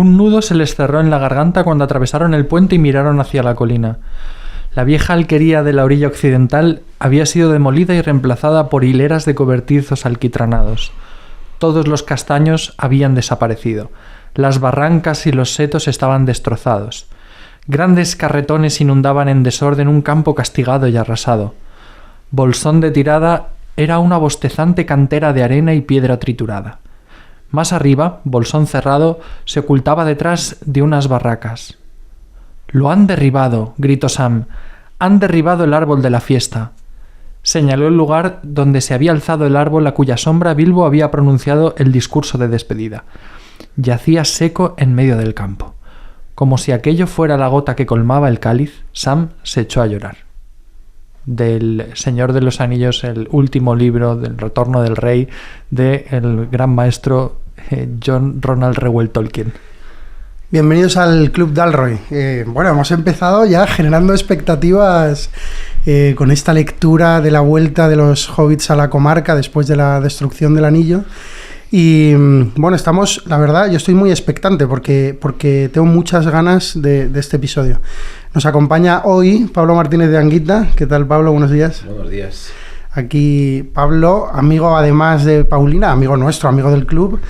Un nudo se les cerró en la garganta cuando atravesaron el puente y miraron hacia la colina. La vieja alquería de la orilla occidental había sido demolida y reemplazada por hileras de cobertizos alquitranados. Todos los castaños habían desaparecido. Las barrancas y los setos estaban destrozados. Grandes carretones inundaban en desorden un campo castigado y arrasado. Bolsón de Tirada era una bostezante cantera de arena y piedra triturada. Más arriba, Bolsón Cerrado se ocultaba detrás de unas barracas. «Lo han derribado», gritó Sam. «Han derribado el árbol de la fiesta». Señaló el lugar donde se había alzado el árbol a cuya sombra Bilbo había pronunciado el discurso de despedida. Yacía seco en medio del campo. Como si aquello fuera la gota que colmaba el cáliz, Sam se echó a llorar. Del Señor de los Anillos, el último libro del Retorno del Rey del gran maestro John Ronald Reuel Tolkien. Bienvenidos al Club Dalroy. Bueno, hemos empezado ya generando expectativas con esta lectura de la vuelta de los hobbits a la comarca después de la destrucción del anillo. Y bueno, la verdad, yo estoy muy expectante porque tengo muchas ganas de este episodio. Nos acompaña hoy Pablo Martínez de Anguita. ¿Qué tal, Pablo? Buenos días. Buenos días. Aquí Pablo, amigo además de Paulina, amigo nuestro, amigo del club,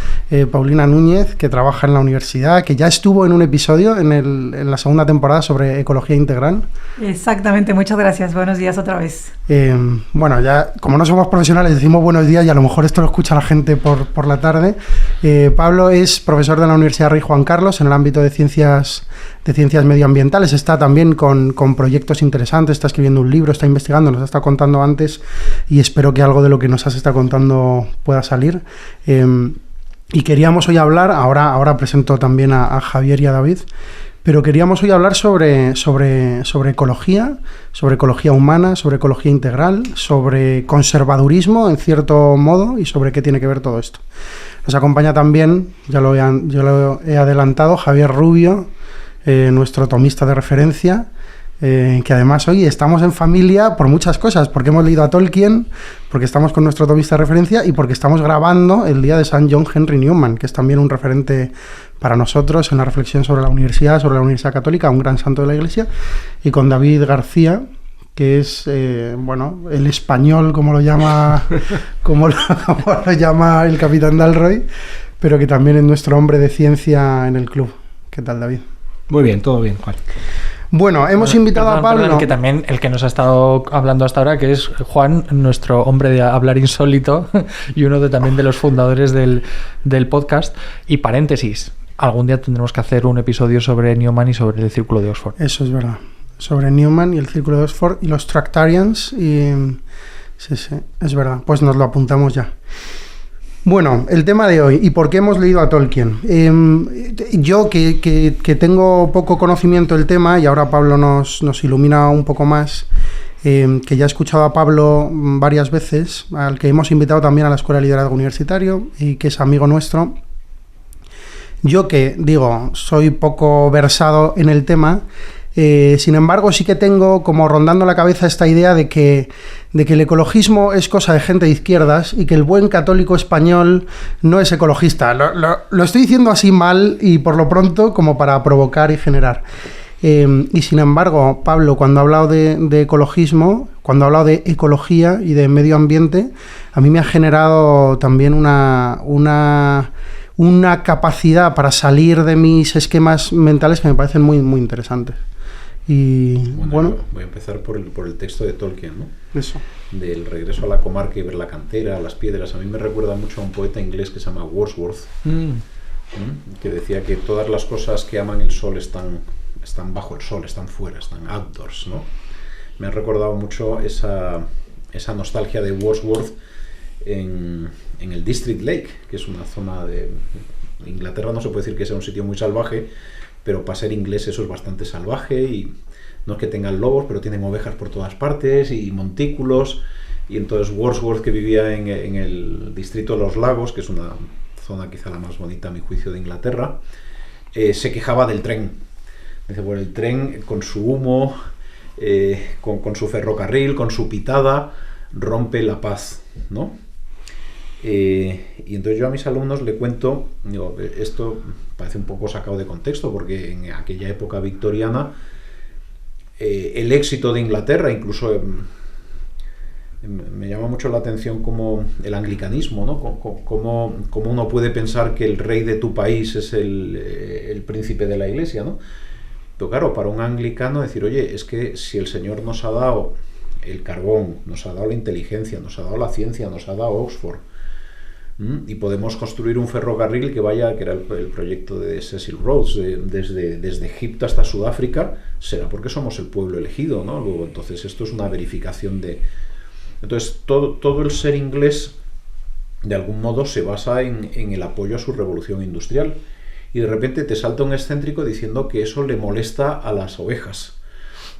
Paulina Núñez, que trabaja en la universidad, que ya estuvo en un episodio en la segunda temporada sobre ecología integral. Exactamente, muchas gracias. Buenos días otra vez. Bueno, ya como no somos profesionales decimos buenos días y a lo mejor esto lo escucha la gente por la tarde. Pablo es profesor de la Universidad Rey Juan Carlos en el ámbito de ciencias medioambientales. Está también con proyectos interesantes, está escribiendo un libro, está investigando, nos ha estado contando antes y espero que algo de lo que nos has estado contando pueda salir. Y queríamos hoy hablar, ahora presento también a Javier y a David, pero queríamos hoy hablar sobre ecología humana, sobre ecología integral, sobre conservadurismo en cierto modo y sobre qué tiene que ver todo esto. Nos acompaña también, yo lo he adelantado, Javier Rubio, nuestro tomista de referencia, que además hoy estamos en familia por muchas cosas, porque hemos leído a Tolkien, porque estamos con nuestro tomista de referencia y porque estamos grabando el día de San John Henry Newman, que es también un referente para nosotros en la reflexión sobre la Universidad Católica, un gran santo de la Iglesia, y con David García, que es, el español, como lo llama el capitán Dalroy, pero que también es nuestro hombre de ciencia en el club. ¿Qué tal, David? Muy bien, todo bien, Juan. Bueno, hemos invitado a Pablo... Perdón, que también el que nos ha estado hablando hasta ahora, que es Juan, nuestro hombre de hablar insólito y uno también de los fundadores del podcast. Y paréntesis, algún día tendremos que hacer un episodio sobre Newman y sobre el Círculo de Oxford. Eso es verdad. Sobre Newman y el Círculo de Oxford y los Tractarians. Sí, es verdad. Pues nos lo apuntamos ya. Bueno, el tema de hoy, ¿y por qué hemos leído a Tolkien? Yo, que tengo poco conocimiento del tema, y ahora Pablo nos ilumina un poco más, que ya he escuchado a Pablo varias veces, al que hemos invitado también a la Escuela de Liderazgo Universitario, y que es amigo nuestro. Yo que, soy poco versado en el tema, sin embargo sí que tengo como rondando la cabeza esta idea de que el ecologismo es cosa de gente de izquierdas y que el buen católico español no es ecologista. Lo estoy diciendo así mal y por lo pronto como para provocar y generar. Y sin embargo, Pablo, cuando ha hablado de ecologismo, cuando ha hablado de ecología y de medio ambiente, a mí me ha generado también una capacidad para salir de mis esquemas mentales que me parecen muy, muy interesantes. Y bueno, voy a empezar por el texto de Tolkien, ¿no? Eso. Del regreso a la comarca y ver la cantera, las piedras. A mí me recuerda mucho a un poeta inglés que se llama Wordsworth, que decía que todas las cosas que aman el sol están bajo el sol, están fuera, están outdoors, ¿no? Me ha recordado mucho esa nostalgia de Wordsworth en el District Lake, que es una zona de Inglaterra. No se puede decir que sea un sitio muy salvaje, pero para ser inglés eso es bastante salvaje, y no es que tengan lobos, pero tienen ovejas por todas partes y montículos. Y entonces Wordsworth, que vivía en el distrito de los lagos, que es una zona quizá la más bonita a mi juicio de Inglaterra, se quejaba del tren. Dice, bueno, el tren con su humo, con su ferrocarril, con su pitada, rompe la paz, ¿no? Y entonces yo a mis alumnos le cuento, digo, esto parece un poco sacado de contexto, porque en aquella época victoriana el éxito de Inglaterra, incluso me llama mucho la atención como el anglicanismo, ¿no? Como uno puede pensar que el rey de tu país es el príncipe de la iglesia, ¿no? Pero claro, para un anglicano decir, oye, es que si el Señor nos ha dado el carbón, nos ha dado la inteligencia, nos ha dado la ciencia, nos ha dado Oxford, y podemos construir un ferrocarril que vaya, que era el proyecto de Cecil Rhodes, desde Egipto hasta Sudáfrica, será porque somos el pueblo elegido, ¿no? Luego, entonces esto es una verificación de... Entonces todo el ser inglés de algún modo se basa en el apoyo a su revolución industrial, y de repente te salta un excéntrico diciendo que eso le molesta a las ovejas,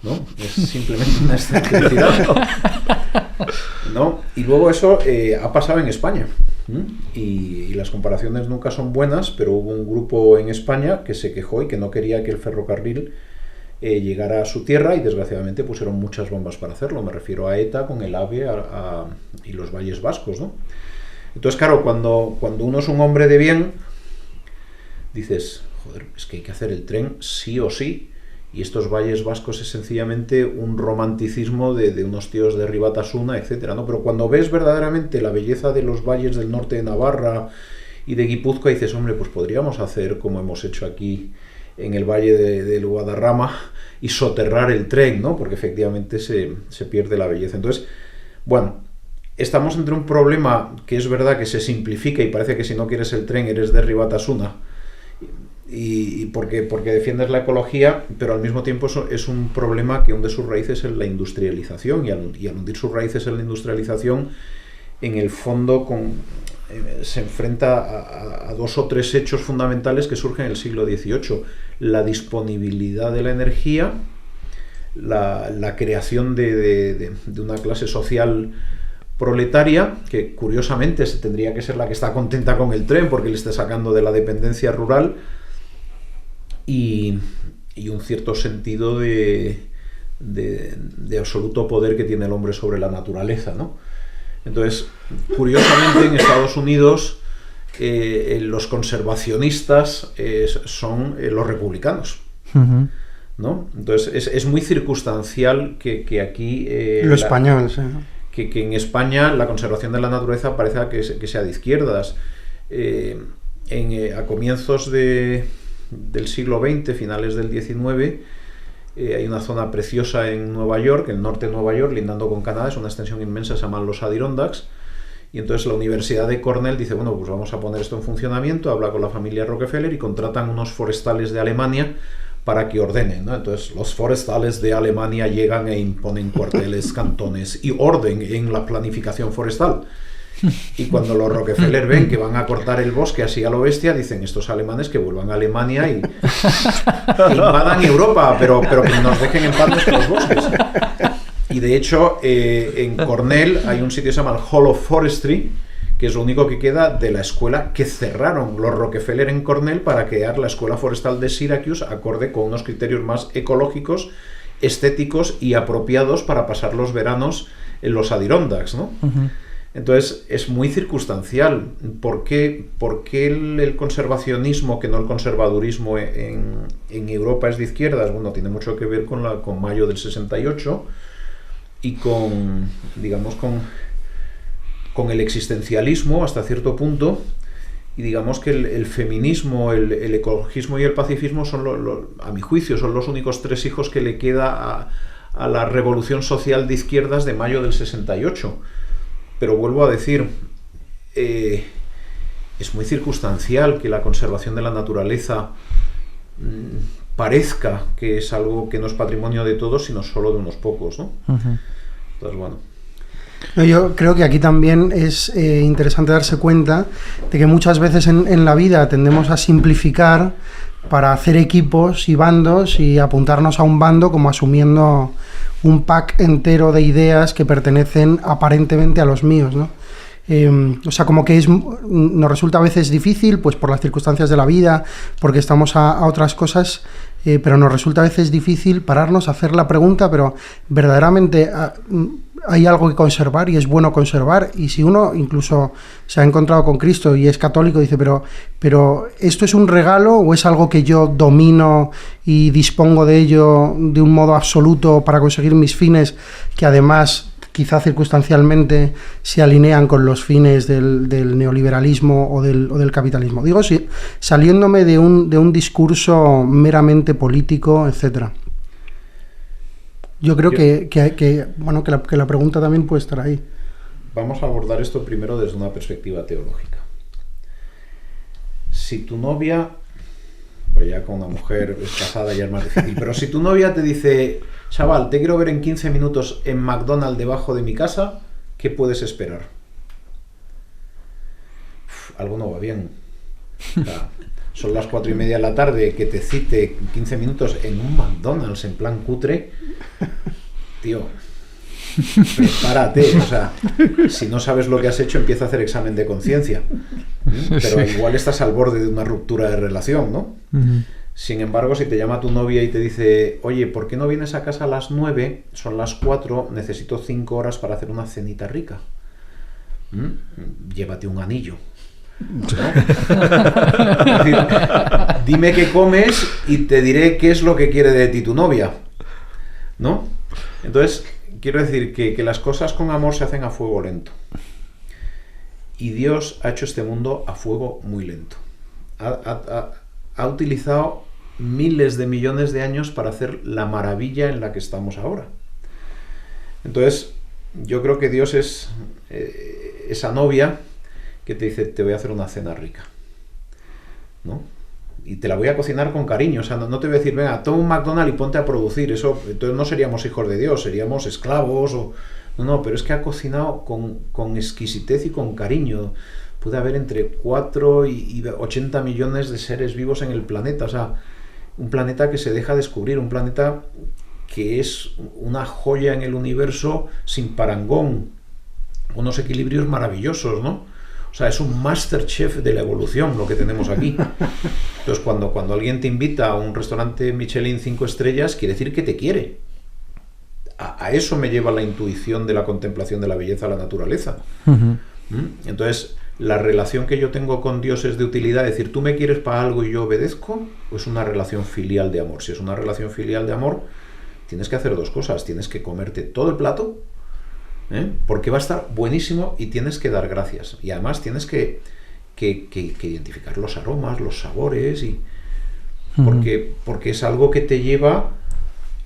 ¿no? Es simplemente una excentricidad, ¿no? Y luego eso ha pasado en España, y las comparaciones nunca son buenas, pero hubo un grupo en España que se quejó y que no quería que el ferrocarril llegara a su tierra, y desgraciadamente pusieron muchas bombas para hacerlo. Me refiero a ETA con el AVE y los valles vascos, ¿no? Entonces, claro, cuando uno es un hombre de bien, dices, joder, es que hay que hacer el tren sí o sí, y estos valles vascos es sencillamente un romanticismo de unos tíos de Ribatasuna, etcétera, ¿no? Pero cuando ves verdaderamente la belleza de los valles del norte de Navarra y de Guipúzcoa, dices, hombre, pues podríamos hacer como hemos hecho aquí en el valle del Guadarrama y soterrar el tren, ¿no? Porque efectivamente se pierde la belleza. Entonces, bueno, estamos entre un problema que es verdad que se simplifica y parece que si no quieres el tren eres de Ribatasuna, y porque defiendes la ecología, pero al mismo tiempo es un problema que hunde sus raíces en la industrialización, y al hundir sus raíces en la industrialización, en el fondo se enfrenta a dos o tres hechos fundamentales que surgen en el siglo XVIII: la disponibilidad de la energía, la creación de una clase social proletaria, que curiosamente tendría que ser la que está contenta con el tren porque le está sacando de la dependencia rural, y un cierto sentido de absoluto poder que tiene el hombre sobre la naturaleza, ¿no? Entonces, curiosamente, en Estados Unidos los conservacionistas son los republicanos, ¿no? Entonces, es muy circunstancial que aquí... lo español, sí. Que en España la conservación de la naturaleza parece que sea de izquierdas. A comienzos del siglo XX, finales del XIX, hay una zona preciosa en Nueva York, en el norte de Nueva York, lindando con Canadá, es una extensión inmensa, se llaman los Adirondacks, y entonces la Universidad de Cornell dice, bueno, pues vamos a poner esto en funcionamiento, habla con la familia Rockefeller y contratan unos forestales de Alemania para que ordenen, ¿no? Entonces los forestales de Alemania llegan e imponen cuarteles, cantones y orden en la planificación forestal. Y cuando los Rockefeller ven que van a cortar el bosque así a lo bestia, dicen, estos alemanes que vuelvan a Alemania y invadan Europa, pero que nos dejen en paz nuestros bosques. Y de hecho, en Cornell hay un sitio que se llama el Hall of Forestry, que es lo único que queda de la escuela que cerraron los Rockefeller en Cornell para crear la Escuela Forestal de Syracuse, acorde con unos criterios más ecológicos, estéticos y apropiados para pasar los veranos en los Adirondacks, ¿no? Uh-huh. Entonces, es muy circunstancial. ¿Por qué el conservacionismo, que no el conservadurismo en Europa es de izquierdas? Bueno, tiene mucho que ver con mayo del 68 y con el existencialismo hasta cierto punto, y digamos que el feminismo, el ecologismo y el pacifismo son, a mi juicio, son los únicos tres hijos que le queda a la revolución social de izquierdas de mayo del 68. Pero vuelvo a decir, es muy circunstancial que la conservación de la naturaleza parezca que es algo que no es patrimonio de todos, sino solo de unos pocos, ¿no? Uh-huh. Entonces, bueno. Yo creo que aquí también es interesante darse cuenta de que muchas veces en la vida tendemos a simplificar para hacer equipos y bandos y apuntarnos a un bando como asumiendo un pack entero de ideas que pertenecen aparentemente a los míos, ¿no? O sea, como que nos resulta a veces difícil, pues por las circunstancias de la vida, porque estamos a otras cosas, pero nos resulta a veces difícil pararnos a hacer la pregunta, pero verdaderamente hay algo que conservar y es bueno conservar. Y si uno incluso se ha encontrado con Cristo y es católico, dice, pero ¿esto es un regalo o es algo que yo domino y dispongo de ello de un modo absoluto para conseguir mis fines, que además quizá circunstancialmente se alinean con los fines del neoliberalismo o del capitalismo? Digo, sí, saliéndome de un discurso meramente político, etcétera. Yo creo que la pregunta también puede estar ahí. Vamos a abordar esto primero desde una perspectiva teológica. Si tu novia, pues ya con una mujer es casada ya es más difícil, pero si tu novia te dice, chaval, te quiero ver en 15 minutos en McDonald's debajo de mi casa, ¿qué puedes esperar? Algo no va bien. O sea, son las 4:30 de la tarde, que te cite 15 minutos en un McDonald's en plan cutre, tío, prepárate. O sea, si no sabes lo que has hecho, empieza a hacer examen de conciencia. Pero igual estás al borde de una ruptura de relación, ¿no? Uh-huh. Sin embargo, si te llama tu novia y te dice, oye, ¿por qué no vienes a casa a las 9? Son las 4, necesito 5 horas para hacer una cenita rica. Llévate un anillo. ¿No? Es decir, dime qué comes y te diré qué es lo que quiere de ti tu novia, ¿no? Entonces, quiero decir que las cosas con amor se hacen a fuego lento. Y Dios ha hecho este mundo a fuego muy lento. Ha utilizado miles de millones de años para hacer la maravilla en la que estamos ahora. Entonces, yo creo que Dios es esa novia que te dice, te voy a hacer una cena rica, ¿no? Y te la voy a cocinar con cariño. O sea, no te voy a decir, venga, toma un McDonald's y ponte a producir. Eso, entonces no seríamos hijos de Dios, seríamos esclavos. No, pero es que ha cocinado con exquisitez y con cariño. Puede haber entre 4 y 80 millones de seres vivos en el planeta. O sea, un planeta que se deja descubrir, un planeta que es una joya en el universo sin parangón, unos equilibrios maravillosos, ¿no? O sea, es un Masterchef de la evolución lo que tenemos aquí. Entonces, cuando alguien te invita a un restaurante Michelin 5 estrellas, quiere decir que te quiere. A eso me lleva la intuición de la contemplación de la belleza de la naturaleza. Uh-huh. Entonces, la relación que yo tengo con Dios es de utilidad, es decir, tú me quieres para algo y yo obedezco, o es una relación filial de amor. Si es una relación filial de amor, tienes que hacer dos cosas. Tienes que comerte todo el plato, porque va a estar buenísimo, y tienes que dar gracias. Y además tienes que identificar los aromas, los sabores, y porque es algo que te lleva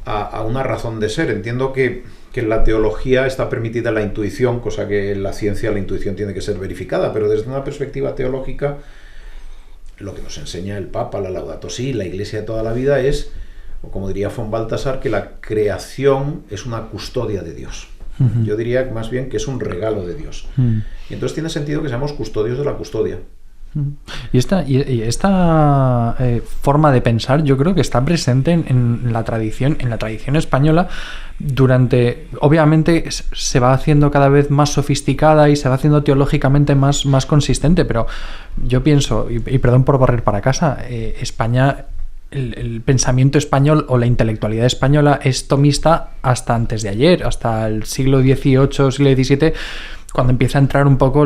a una razón de ser. Entiendo que en la teología está permitida la intuición, cosa que en la ciencia la intuición tiene que ser verificada, pero desde una perspectiva teológica, lo que nos enseña el Papa, la Laudato Si, la Iglesia de toda la vida es, o como diría von Balthasar, que la creación es una custodia de Dios. Uh-huh. Yo diría más bien que es un regalo de Dios. Uh-huh. Y entonces tiene sentido que seamos custodios de la custodia. Y esta forma de pensar, yo creo que está presente en la tradición española. Obviamente se va haciendo cada vez más sofisticada y se va haciendo teológicamente más consistente, pero yo pienso, y perdón por barrer para casa, España, el pensamiento español o la intelectualidad española es tomista hasta antes de ayer, hasta el siglo XVIII, siglo XVII, cuando empieza a entrar un poco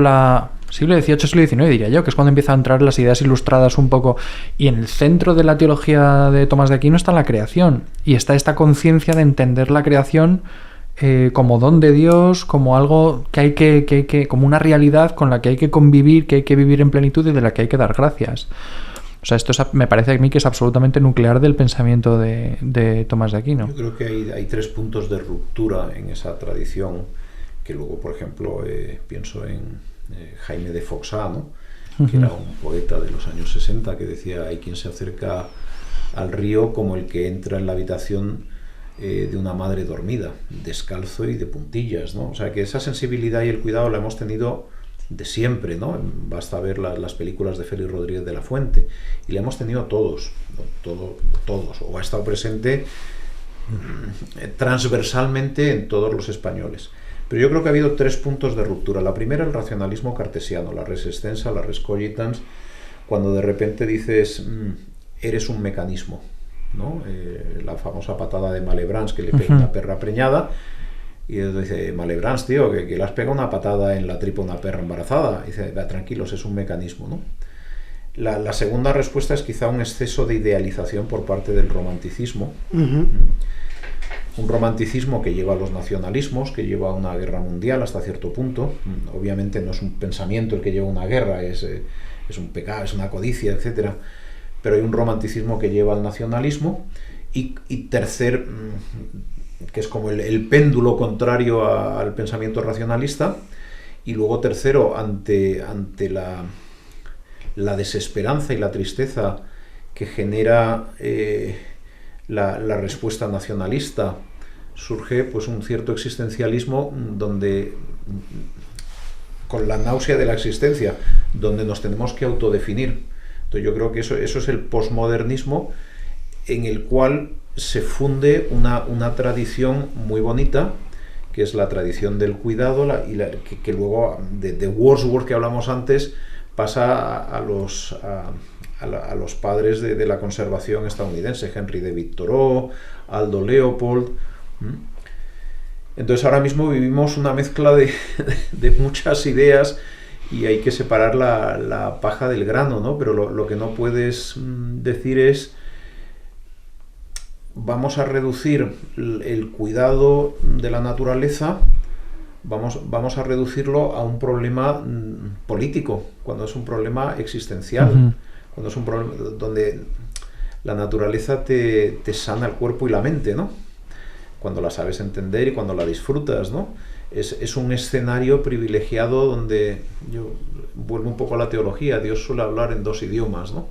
siglo XVIII, siglo XIX, diría yo, que es cuando empiezan a entrar las ideas ilustradas un poco, y en el centro de la teología de Tomás de Aquino está la creación, y está esta conciencia de entender la creación como don de Dios, como algo que hay que como una realidad con la que hay que convivir, que hay que vivir en plenitud y de la que hay que dar gracias. O sea, esto me parece a mí que es absolutamente nuclear del pensamiento de Tomás de Aquino. Yo creo que hay 3 puntos de ruptura en esa tradición, que luego, por ejemplo, pienso en Jaime de Foxá, ¿no? Que era un poeta de los años 60 que decía, hay quien se acerca al río como el que entra en la habitación de una madre dormida, descalzo y de puntillas, ¿no? O sea, que esa sensibilidad y el cuidado la hemos tenido de siempre, ¿no? Basta ver las películas de Félix Rodríguez de la Fuente, y la hemos tenido todos, o ha estado presente transversalmente en todos los españoles. Pero yo creo que ha habido 3 puntos de ruptura. La primera, el racionalismo cartesiano, la res extensa, la res cogitans, cuando de repente dices, eres un mecanismo, ¿no? La famosa patada de Malebranche que le pega una perra preñada, Y dice, Malebranche, tío, que le has pegado una patada en la tripa a una perra embarazada. Y dice, tranquilos, es un mecanismo, ¿no? La segunda respuesta es quizá un exceso de idealización por parte del romanticismo. Un romanticismo que lleva a los nacionalismos, que lleva a una guerra mundial hasta cierto punto. Obviamente no es un pensamiento el que lleva a una guerra, es un pecado, es una codicia, etc. Pero hay un romanticismo que lleva al nacionalismo. Y tercer, que es como el péndulo contrario al pensamiento racionalista. Y luego tercero, ante la desesperanza y la tristeza que genera la respuesta nacionalista, surge pues un cierto existencialismo donde, con la náusea de la existencia, donde nos tenemos que autodefinir. Entonces yo creo que eso es el posmodernismo, en el cual se funde una tradición muy bonita, que es la tradición del cuidado, que luego de Wordsworth, que hablamos antes, pasa a los padres de la conservación estadounidense, Henry David Thoreau, Aldo Leopold. Entonces ahora mismo vivimos una mezcla de muchas ideas y hay que separar la paja del grano, ¿no? Pero lo que no puedes decir es, vamos a reducir el cuidado de la naturaleza, vamos a reducirlo a un problema político, cuando es un problema existencial, cuando es un problema donde la naturaleza te sana el cuerpo y la mente, ¿no? Cuando la sabes entender y cuando la disfrutas, ¿no? Es un escenario privilegiado donde, yo vuelvo un poco a la teología, Dios suele hablar en dos idiomas, ¿no?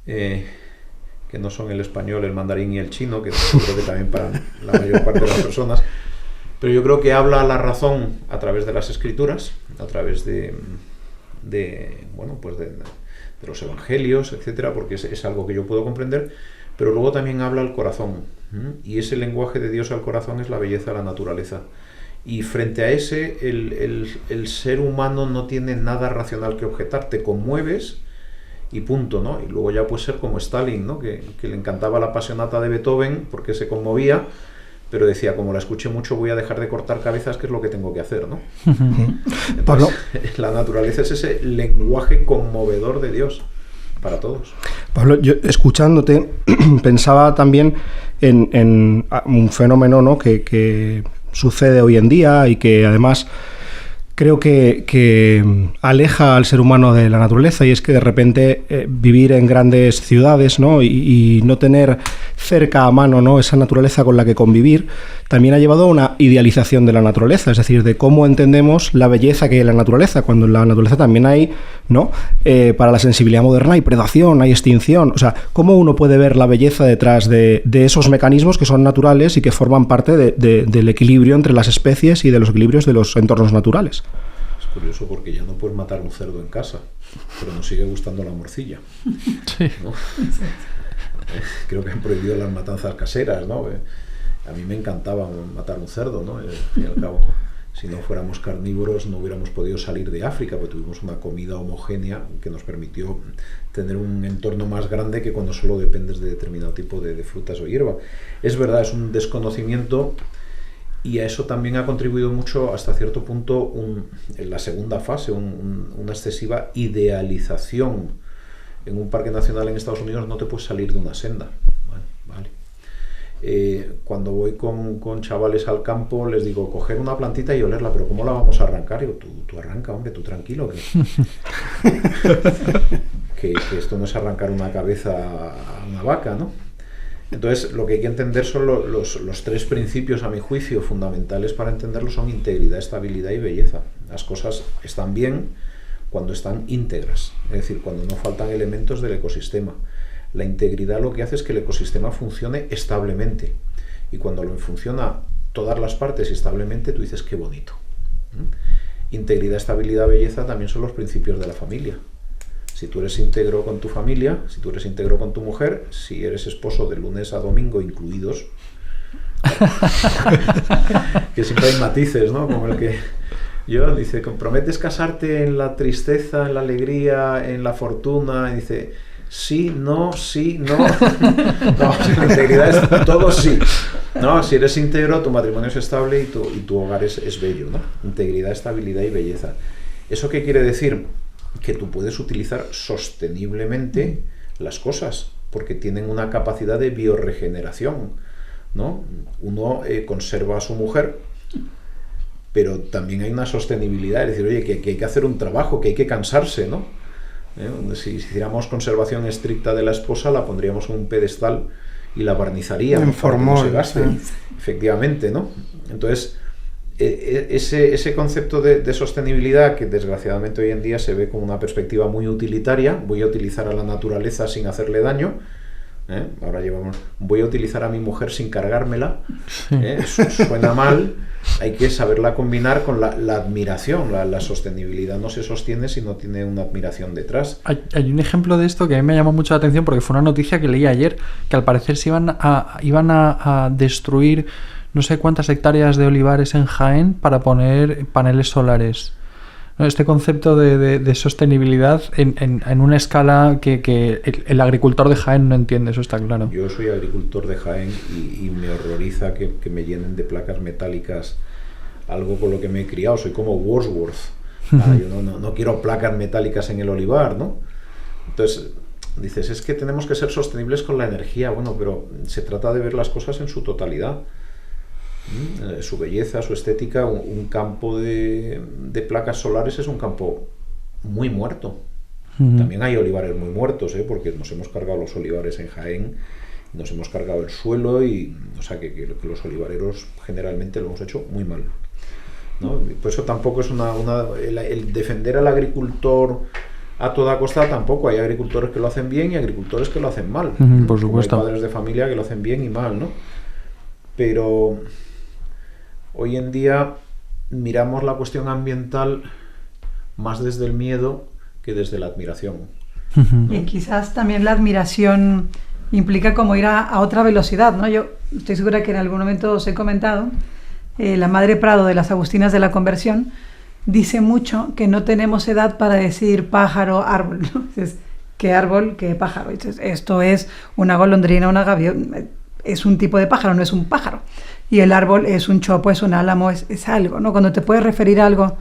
Que no son el español, el mandarín y el chino, que yo creo que también para la mayor parte de las personas. Pero yo creo que habla a la razón a través de las escrituras, a través de los evangelios, etcétera, porque es algo que yo puedo comprender, pero luego también habla al corazón, y ese lenguaje de Dios al corazón es la belleza de la naturaleza. Y frente a ese, el ser humano no tiene nada racional que objetar, te conmueves y punto, ¿no? Y luego ya puede ser como Stalin, ¿no? Que le encantaba la Passionata de Beethoven porque se conmovía, pero decía, como la escuché mucho, voy a dejar de cortar cabezas, que es lo que tengo que hacer, ¿no? Entonces, Pablo, la naturaleza es ese lenguaje conmovedor de Dios para todos. Pablo, yo escuchándote pensaba también en un fenómeno, ¿no? que sucede hoy en día y que además creo que aleja al ser humano de la naturaleza, y es que de repente vivir en grandes ciudades, ¿no? y no tener cerca a mano, ¿no? esa naturaleza con la que convivir, también ha llevado a una idealización de la naturaleza, es decir, de cómo entendemos la belleza que hay en la naturaleza, cuando en la naturaleza también hay, ¿no? Para la sensibilidad moderna hay predación, hay extinción, o sea, cómo uno puede ver la belleza detrás de esos mecanismos que son naturales y que forman parte del equilibrio entre las especies y de los equilibrios de los entornos naturales. Es curioso porque ya no puedes matar un cerdo en casa, pero nos sigue gustando la morcilla. Sí. ¿No? Creo que han prohibido las matanzas caseras, ¿no? A mí me encantaba matar un cerdo, ¿no? Al fin y al cabo, si no fuéramos carnívoros no hubiéramos podido salir de África, porque tuvimos una comida homogénea que nos permitió tener un entorno más grande que cuando solo dependes de determinado tipo de frutas o hierba. Es verdad, es un desconocimiento, y a eso también ha contribuido mucho hasta cierto punto en la segunda fase, una excesiva idealización. En un parque nacional en Estados Unidos no te puedes salir de una senda. Vale. Cuando voy con chavales al campo les digo, coger una plantita y olerla, pero ¿cómo la vamos a arrancar? Y digo, tú arranca, hombre, tú tranquilo. Que esto no es arrancar una cabeza a una vaca, ¿no? Entonces, lo que hay que entender son los tres principios, a mi juicio, fundamentales para entenderlo, son integridad, estabilidad y belleza. Las cosas están bien cuando están íntegras, es decir, cuando no faltan elementos del ecosistema. La integridad lo que hace es que el ecosistema funcione establemente, y cuando lo funciona todas las partes establemente, tú dices, qué bonito. Integridad, estabilidad, belleza también son los principios de la familia. Si tú eres íntegro con tu familia, si tú eres íntegro con tu mujer, si eres esposo de lunes a domingo incluidos, que siempre hay matices, ¿no? Como el que yo dice, ¿prometes casarte en la tristeza, en la alegría, en la fortuna? Y dice, sí, no, sí, no. No, la integridad es todo sí. No, si eres íntegro, tu matrimonio es estable y tu hogar es bello, ¿no? Integridad, estabilidad y belleza. ¿Eso qué quiere decir? Que tú puedes utilizar sosteniblemente las cosas, porque tienen una capacidad de biorregeneración, ¿no? Uno conserva a su mujer, pero también hay una sostenibilidad, es decir, oye, que hay que hacer un trabajo, que hay que cansarse, ¿no? Si hiciéramos conservación estricta de la esposa, la pondríamos en un pedestal y la barnizaríamos para que no se gaste, efectivamente, ¿no? Entonces, ese concepto de sostenibilidad, que desgraciadamente hoy en día se ve como una perspectiva muy utilitaria, voy a utilizar a la naturaleza sin hacerle daño, ahora voy a utilizar a mi mujer sin cargármela, suena mal, hay que saberla combinar con la admiración. La sostenibilidad no se sostiene si no tiene una admiración detrás. Hay un ejemplo de esto que a mí me llamó mucho la atención, porque fue una noticia que leí ayer, que al parecer se iban a destruir no sé cuántas hectáreas de olivares en Jaén para poner paneles solares. Este concepto de sostenibilidad en una escala que el agricultor de Jaén no entiende, eso está claro. Yo soy agricultor de Jaén y me horroriza que me llenen de placas metálicas, algo con lo que me he criado. Soy como Wordsworth. Yo no quiero placas metálicas en el olivar, ¿no? Entonces, dices, es que tenemos que ser sostenibles con la energía. Bueno, pero se trata de ver las cosas en su totalidad. Su belleza, su estética. Un campo de placas solares es un campo muy muerto. También hay olivares muy muertos, porque nos hemos cargado los olivares en Jaén, nos hemos cargado el suelo, y o sea que los olivareros generalmente lo hemos hecho muy mal, ¿no? Por eso tampoco es el defender al agricultor a toda costa. Tampoco hay agricultores que lo hacen bien y agricultores que lo hacen mal. Por supuesto. Hay padres de familia que lo hacen bien y mal, ¿no? Pero hoy en día miramos la cuestión ambiental más desde el miedo que desde la admiración. Y quizás también la admiración implica como ir a otra velocidad, ¿no? Yo estoy segura que en algún momento os he comentado, la Madre Prado de las Agustinas de la Conversión dice mucho que no tenemos edad para decir pájaro, árbol, ¿no? Entonces, ¿qué árbol, qué pájaro? Entonces, esto es una golondrina, una gaviota, es un tipo de pájaro, no es un pájaro. Y el árbol es un chopo, es un álamo, es algo, ¿no? Cuando te puedes referir a algo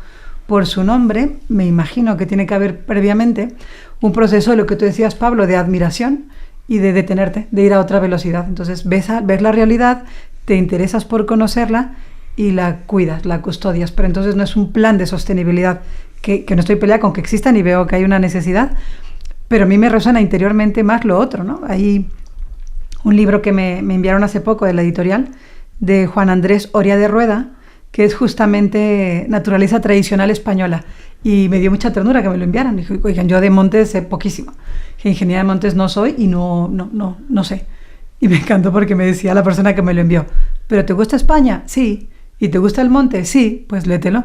por su nombre, me imagino que tiene que haber previamente un proceso de lo que tú decías, Pablo, de admiración y de detenerte, de ir a otra velocidad. Entonces ves la realidad, te interesas por conocerla y la cuidas, la custodias. Pero entonces no es un plan de sostenibilidad, que no estoy peleada con que existan y veo que hay una necesidad, pero a mí me resuena interiormente más lo otro, ¿no? Hay un libro que me enviaron hace poco de la editorial, de Juan Andrés Oria de Rueda, que es justamente naturaleza tradicional española, y me dio mucha ternura que me lo enviaran. Dije, oigan, yo de montes sé poquísimo, que ingeniería de montes no soy y no sé. Y me encantó porque me decía la persona que me lo envió, ¿pero te gusta España? Sí. ¿Y te gusta el monte? Sí. Pues léetelo.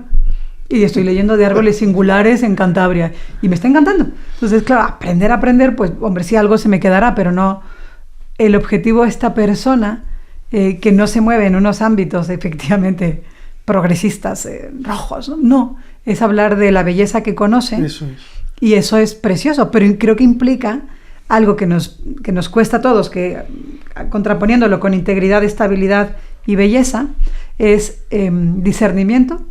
Y estoy leyendo de árboles singulares en Cantabria y me está encantando. Entonces, claro, aprender, pues hombre, sí, algo se me quedará, pero no. El objetivo de esta persona, que no se mueve en unos ámbitos efectivamente progresistas, rojos, ¿no? Es hablar de la belleza que conoce. Eso es. Y eso es precioso, pero creo que implica algo que nos cuesta a todos, que contraponiéndolo con integridad, estabilidad y belleza, es discernimiento,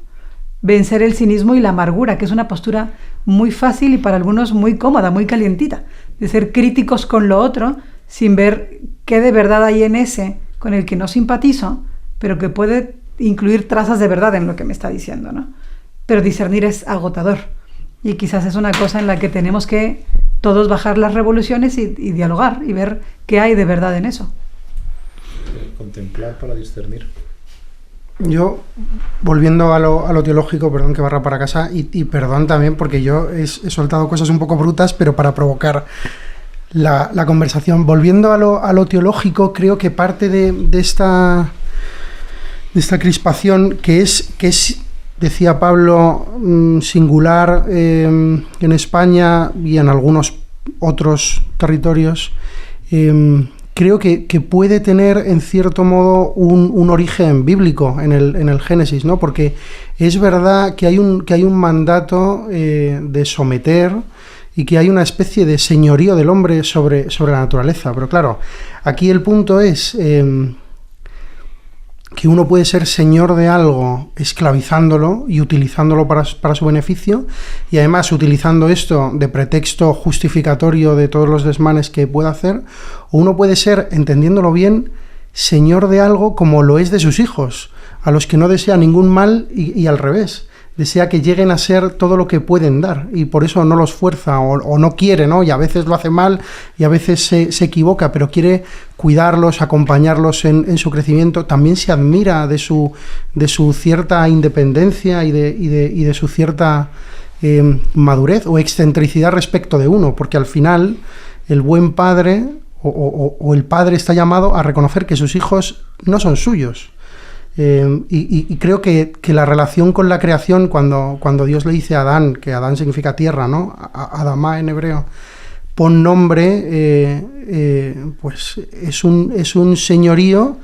vencer el cinismo y la amargura, que es una postura muy fácil y para algunos muy cómoda, muy calientita, de ser críticos con lo otro sin ver qué de verdad hay en ese con el que no simpatizo, pero que puede incluir trazas de verdad en lo que me está diciendo, ¿no? Pero discernir es agotador y quizás es una cosa en la que tenemos que todos bajar las revoluciones y dialogar y ver qué hay de verdad en eso. Contemplar para discernir. Yo, volviendo a lo teológico, perdón que barra para casa, y perdón también porque yo he soltado cosas un poco brutas, pero para provocar la conversación. Volviendo a lo teológico, creo que parte de esta crispación que es, decía Pablo, singular en España y en algunos otros territorios, creo que puede tener en cierto modo un origen bíblico en el Génesis, ¿no? Porque es verdad que hay un mandato de someter y que hay una especie de señorío del hombre sobre la naturaleza. Pero claro, aquí el punto es que uno puede ser señor de algo esclavizándolo y utilizándolo para su beneficio, y además utilizando esto de pretexto justificatorio de todos los desmanes que pueda hacer, o uno puede ser, entendiéndolo bien, señor de algo como lo es de sus hijos, a los que no desea ningún mal y al revés, desea que lleguen a ser todo lo que pueden dar, y por eso no los fuerza o no quiere, ¿no? Y a veces lo hace mal y a veces se equivoca, pero quiere cuidarlos, acompañarlos en su crecimiento. También se admira de su cierta independencia y de su cierta madurez o excentricidad respecto de uno, porque al final el buen padre o el padre está llamado a reconocer que sus hijos no son suyos. Y creo que la relación con la creación, cuando Dios le dice a Adán, que Adán significa tierra, ¿no? Adamá en hebreo, pon nombre, pues es un señorío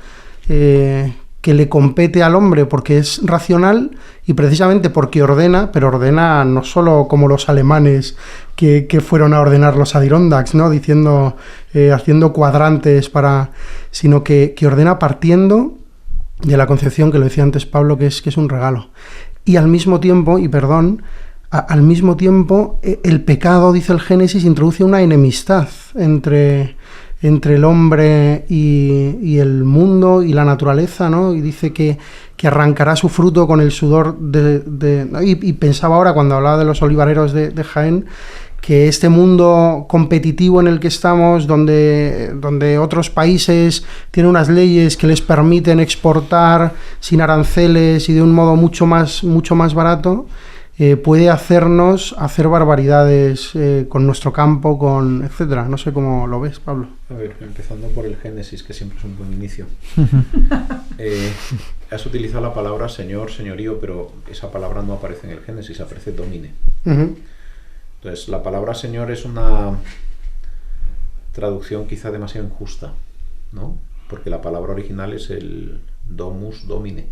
que le compete al hombre porque es racional y precisamente porque ordena, pero ordena no solo como los alemanes que fueron a ordenar los Adirondacks, ¿no? Diciendo, haciendo cuadrantes sino que ordena partiendo de la concepción, que lo decía antes Pablo, que es un regalo. Y al mismo tiempo, al mismo tiempo, el pecado, dice el Génesis, introduce una enemistad entre el hombre y el mundo y la naturaleza, ¿no? Y dice que arrancará su fruto con el sudor y pensaba ahora, cuando hablaba de los olivareros de Jaén, que este mundo competitivo en el que estamos, donde otros países tienen unas leyes que les permiten exportar sin aranceles y de un modo mucho más barato, puede hacernos hacer barbaridades con nuestro campo, etcétera. No sé cómo lo ves, Pablo. A ver, empezando por el Génesis, que siempre es un buen inicio. Has utilizado la palabra señor, señorío, pero esa palabra no aparece en el Génesis, aparece domine. Uh-huh. Entonces, la palabra señor es una traducción quizá demasiado injusta, ¿no? Porque la palabra original es el domus domine.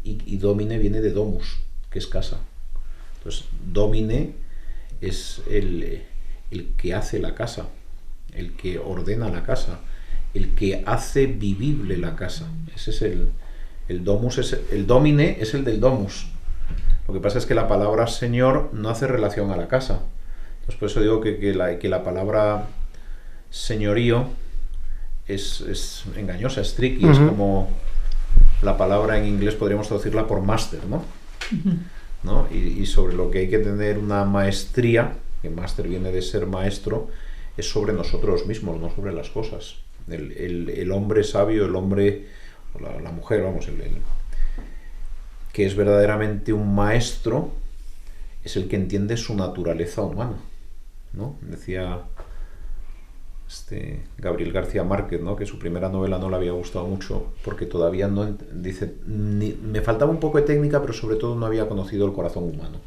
Y domine viene de domus, que es casa. Entonces, domine es el que hace la casa, el que ordena la casa, el que hace vivible la casa. Ese es el domus, el domine es el del domus. Lo que pasa es que la palabra señor no hace relación a la casa. Entonces, por eso digo que la palabra señorío es engañosa, es tricky. Uh-huh. Es como la palabra en inglés podríamos traducirla por máster, ¿no? Uh-huh. ¿No? Y sobre lo que hay que tener una maestría, que máster viene de ser maestro, es sobre nosotros mismos, no sobre las cosas. El hombre sabio, el hombre, la mujer, vamos, que es verdaderamente un maestro, es el que entiende su naturaleza humana, ¿no? Decía Gabriel García Márquez, ¿no? Que su primera novela no le había gustado mucho porque todavía no, dice, me faltaba un poco de técnica, pero sobre todo no había conocido el corazón humano.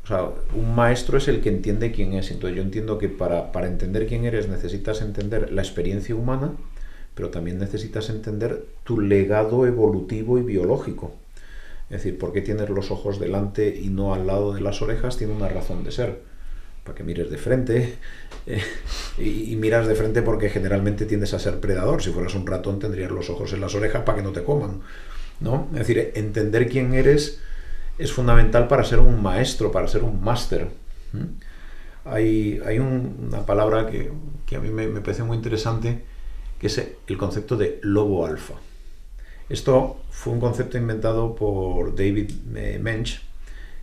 O sea, un maestro es el que entiende quién es. Entonces yo entiendo que para entender quién eres necesitas entender la experiencia humana, pero también necesitas entender tu legado evolutivo y biológico. Es decir, ¿por qué tienes los ojos delante y no al lado de las orejas? Tiene una razón de ser. Para que mires de frente, y miras de frente porque generalmente tiendes a ser predador. Si fueras un ratón tendrías los ojos en las orejas para que no te coman, ¿no? Es decir, entender quién eres es fundamental para ser un maestro, para ser un máster. Hay una palabra que a mí me parece muy interesante, que es el concepto de lobo alfa. Esto fue un concepto inventado por David Mensch,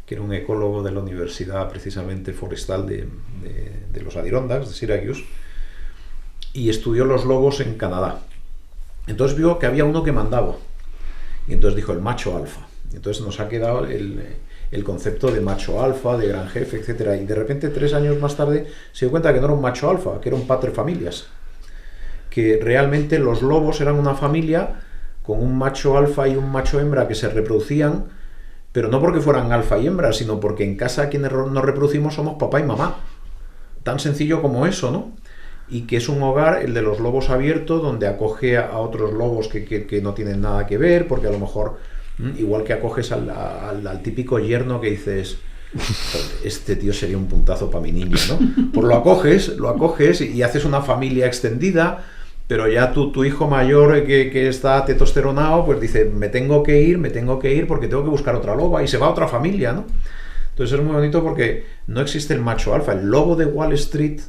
que era un ecólogo de la Universidad precisamente forestal de los Adirondacks, de Syracuse, y estudió los lobos en Canadá. Entonces vio que había uno que mandaba, y entonces dijo el macho alfa. Entonces nos ha quedado el concepto de macho alfa, de gran jefe, etc. Y de repente 3 años más tarde se dio cuenta que no era un macho alfa, que era un pater familias, que realmente los lobos eran una familia con un macho alfa y un macho hembra que se reproducían, pero no porque fueran alfa y hembra, sino porque en casa quienes nos reproducimos somos papá y mamá. Tan sencillo como eso, ¿no? Y que es un hogar, el de los lobos abierto, donde acoge a otros lobos que no tienen nada que ver, porque a lo mejor, igual que acoges al típico yerno que dices, este tío sería un puntazo para mi niño, ¿no? Pues lo acoges y haces una familia extendida, pero ya tu hijo mayor que está testosteronado, pues dice, me tengo que ir porque tengo que buscar otra loba, y se va a otra familia, ¿no? Entonces es muy bonito porque no existe el macho alfa. El lobo de Wall Street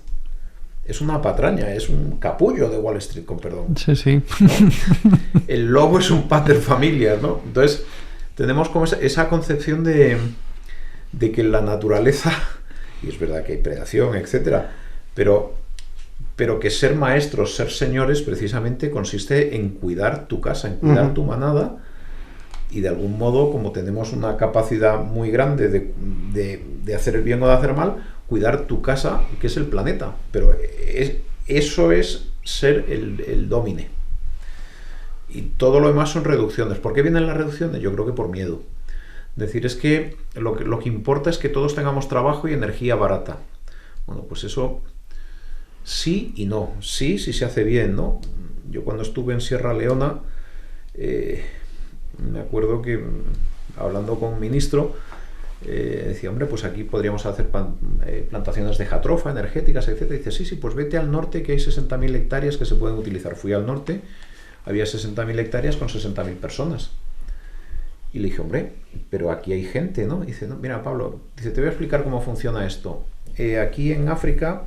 es una patraña, es un capullo de Wall Street, con perdón. Sí, sí. ¿No? El lobo es un pater familias, ¿no? Entonces tenemos como esa concepción de que la naturaleza, y es verdad que hay predación, etcétera, pero que ser maestros, ser señores, precisamente consiste en cuidar tu casa, en cuidar tu manada, y de algún modo, como tenemos una capacidad muy grande de hacer el bien o de hacer mal, cuidar tu casa, que es el planeta. Pero eso es ser el domine. Y todo lo demás son reducciones. ¿Por qué vienen las reducciones? Yo creo que por miedo. Es decir, es que lo que importa es que todos tengamos trabajo y energía barata. Bueno, pues eso sí y no. Sí, si se hace bien, ¿no? Yo cuando estuve en Sierra Leona, me acuerdo que hablando con un ministro, decía, hombre, pues aquí podríamos hacer plantaciones de jatrofa, energéticas, etcétera. Y dice, sí, pues vete al norte, que hay 60.000 hectáreas que se pueden utilizar. Fui al norte, había 60.000 hectáreas con 60.000 personas. Y le dije, hombre, pero aquí hay gente, ¿no? Y dice, no, mira, Pablo, dice, te voy a explicar cómo funciona esto. Aquí en África,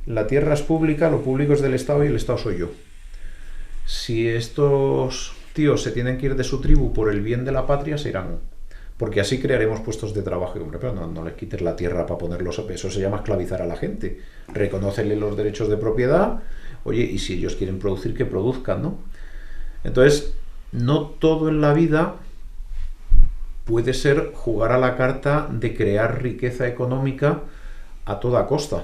la tierra es pública, lo público es del Estado y el Estado soy yo. Si estos tíos se tienen que ir de su tribu por el bien de la patria, se irán, porque así crearemos puestos de trabajo. Y, hombre, pero no les quites la tierra para ponerlos, eso se llama esclavizar a la gente. Reconócele los derechos de propiedad, oye, y si ellos quieren producir, que produzcan, ¿no? Entonces, no todo en la vida puede ser jugar a la carta de crear riqueza económica a toda costa.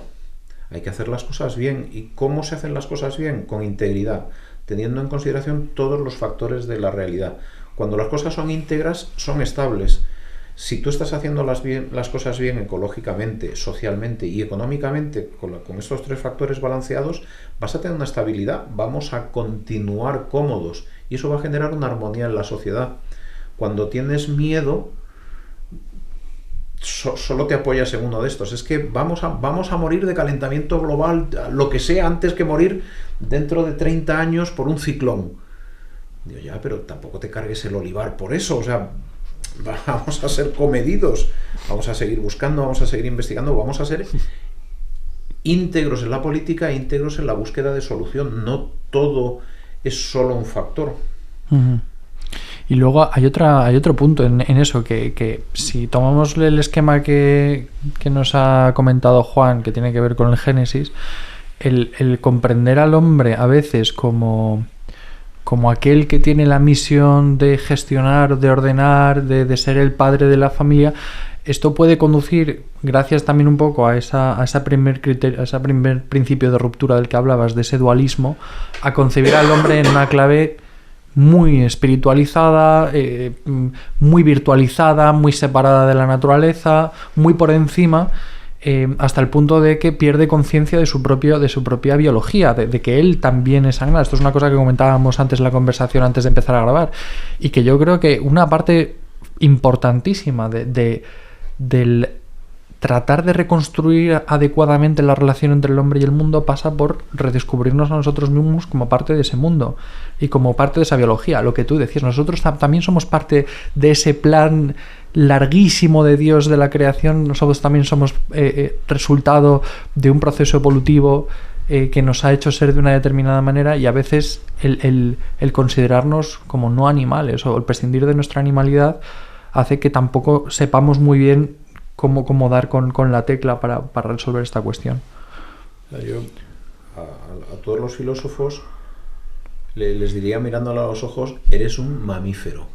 Hay que hacer las cosas bien. ¿Y cómo se hacen las cosas bien? Con integridad, teniendo en consideración todos los factores de la realidad. Cuando las cosas son íntegras, son estables. Si tú estás haciendo las cosas bien ecológicamente, socialmente y económicamente, con estos tres factores balanceados, vas a tener una estabilidad, vamos a continuar cómodos, y eso va a generar una armonía en la sociedad. Cuando tienes miedo, solo te apoyas en uno de estos. Es que vamos a morir de calentamiento global, lo que sea, antes que morir dentro de 30 años por un ciclón. Digo, ya, pero tampoco te cargues el olivar por eso. O sea, vamos a ser comedidos, vamos a seguir buscando, vamos a seguir investigando, vamos a ser íntegros en la política, íntegros en la búsqueda de solución. No todo es solo un factor. Y luego hay otro punto en eso, que si tomamos el esquema que nos ha comentado Juan, que tiene que ver con el Génesis, el comprender al hombre a veces como aquel que tiene la misión de gestionar, de ordenar, de ser el padre de la familia, esto puede conducir, gracias también un poco a ese primer principio de ruptura del que hablabas, de ese dualismo, a concebir al hombre en una clave muy espiritualizada, muy virtualizada, muy separada de la naturaleza, muy por encima, hasta el punto de que pierde conciencia de su propia biología, de que él también es sangrado. Esto es una cosa que comentábamos antes en la conversación, antes de empezar a grabar, y que yo creo que una parte importantísima del tratar de reconstruir adecuadamente la relación entre el hombre y el mundo pasa por redescubrirnos a nosotros mismos como parte de ese mundo y como parte de esa biología. Lo que tú decías, nosotros también somos parte de ese plan larguísimo de Dios de la creación. Nosotros también somos resultado de un proceso evolutivo que nos ha hecho ser de una determinada manera, y a veces el considerarnos como no animales o el prescindir de nuestra animalidad hace que tampoco sepamos muy bien cómo dar con la tecla para resolver esta cuestión. Yo a todos los filósofos les diría, mirándolo a los ojos, eres un mamífero.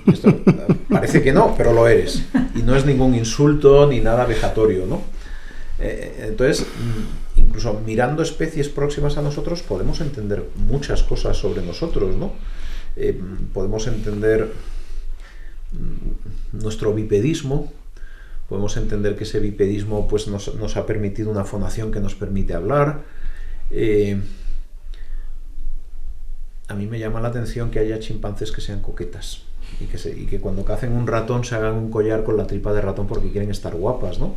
Esto parece que no, pero lo eres. Y no es ningún insulto ni nada vejatorio, ¿no? Entonces, incluso mirando especies próximas a nosotros, podemos entender muchas cosas sobre nosotros, ¿no? Podemos entender nuestro bipedismo. Podemos entender que ese bipedismo pues, nos ha permitido una fonación que nos permite hablar. A mí me llama la atención que haya chimpancés que sean coquetas y que cuando cacen un ratón se hagan un collar con la tripa de ratón porque quieren estar guapas, ¿no?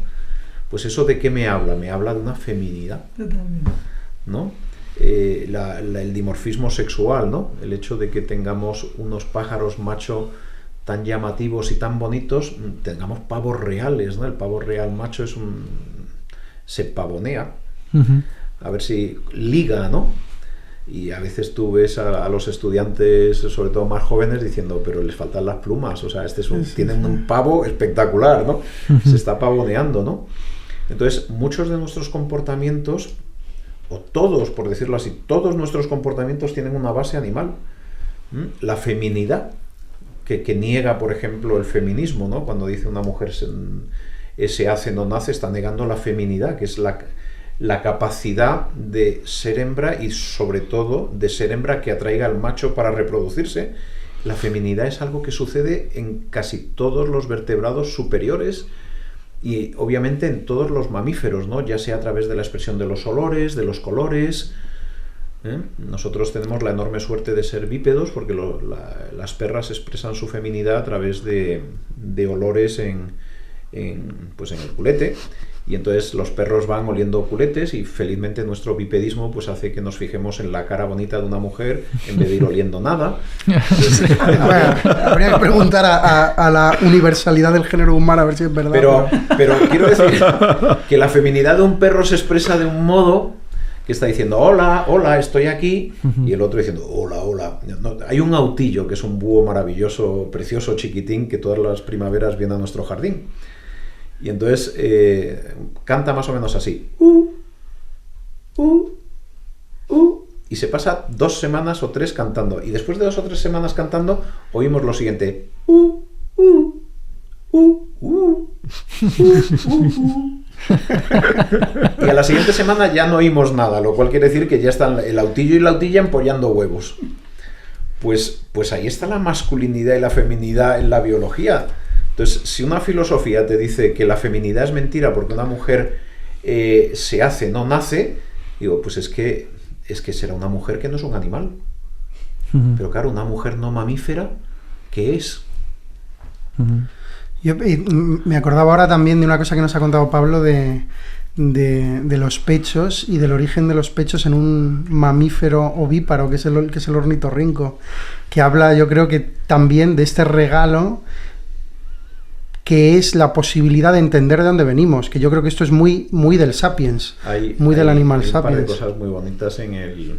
Pues eso ¿de qué me habla? Me habla de una feminidad. Totalmente. ¿No? El dimorfismo sexual, ¿no? El hecho de que tengamos unos pájaros macho tan llamativos y tan bonitos, tengamos pavos reales, ¿no? El pavo real macho se pavonea, a ver si liga, ¿no? Y a veces tú ves a los estudiantes, sobre todo más jóvenes, diciendo, pero les faltan las plumas, o sea, tienen un pavo espectacular, ¿no? Se está pavoneando, ¿no? Entonces, muchos de nuestros comportamientos, o todos, por decirlo así, todos nuestros comportamientos tienen una base animal. La feminidad, que niega, por ejemplo, el feminismo, ¿no? Cuando dice una mujer se hace, no nace, está negando la feminidad, que es la capacidad de ser hembra y, sobre todo, de ser hembra que atraiga al macho para reproducirse. La feminidad es algo que sucede en casi todos los vertebrados superiores y, obviamente, en todos los mamíferos, ¿no? Ya sea a través de la expresión de los olores, de los colores. Nosotros tenemos la enorme suerte de ser bípedos porque las perras expresan su feminidad a través de olores en el culete, y entonces los perros van oliendo culetes y felizmente nuestro bipedismo pues hace que nos fijemos en la cara bonita de una mujer en vez de ir oliendo nada. Entonces, bueno, habría que preguntar a la universalidad del género humano a ver si es verdad. Pero quiero decir que la feminidad de un perro se expresa de un modo que está diciendo hola, hola, estoy aquí, y el otro diciendo hola, hola. No, hay un autillo que es un búho maravilloso, precioso, chiquitín, que todas las primaveras viene a nuestro jardín. Y entonces canta más o menos así. Y se pasa 2 semanas o 3 cantando. Y después de 2 o 3 semanas cantando, oímos lo siguiente. Y a la siguiente semana ya no oímos nada, lo cual quiere decir que ya están el autillo y la autilla empollando huevos. Pues ahí está la masculinidad y la feminidad en la biología. Entonces, si una filosofía te dice que la feminidad es mentira porque una mujer se hace, no nace, digo, pues es que será una mujer que no es un animal. Pero claro, una mujer no mamífera, ¿qué es? Yo me acordaba ahora también de una cosa que nos ha contado Pablo de los pechos y del origen de los pechos en un mamífero ovíparo que es el ornitorrinco, que habla, yo creo que también de este regalo que es la posibilidad de entender de dónde venimos, que yo creo que esto es muy del sapiens, del animal sapiens. Hay un par de cosas muy bonitas en el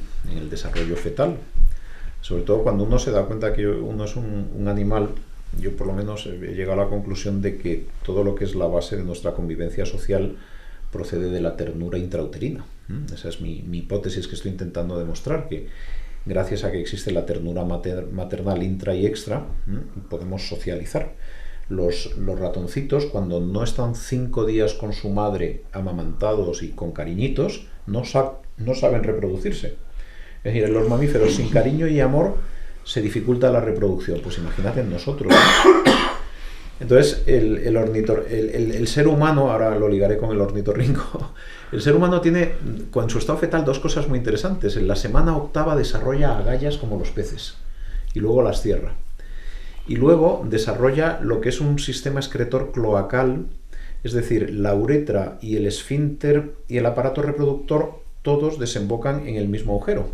desarrollo fetal, sobre todo cuando uno se da cuenta que uno es un animal. Yo por lo menos he llegado a la conclusión de que todo lo que es la base de nuestra convivencia social procede de la ternura intrauterina. Esa es mi hipótesis que estoy intentando demostrar, que gracias a que existe la ternura maternal intra y extra, podemos socializar. Los ratoncitos, cuando no están 5 días con su madre amamantados y con cariñitos, no saben reproducirse. Es decir, en los mamíferos sin cariño y amor se dificulta la reproducción. Pues imagínate en nosotros, ¿no? Entonces, el ser humano, ahora lo ligaré con el ornitorrinco, el ser humano tiene, con su estado fetal, 2 cosas muy interesantes. En la semana 8ª desarrolla agallas como los peces, y luego las cierra. Y luego desarrolla lo que es un sistema excretor cloacal, es decir, la uretra y el esfínter y el aparato reproductor todos desembocan en el mismo agujero.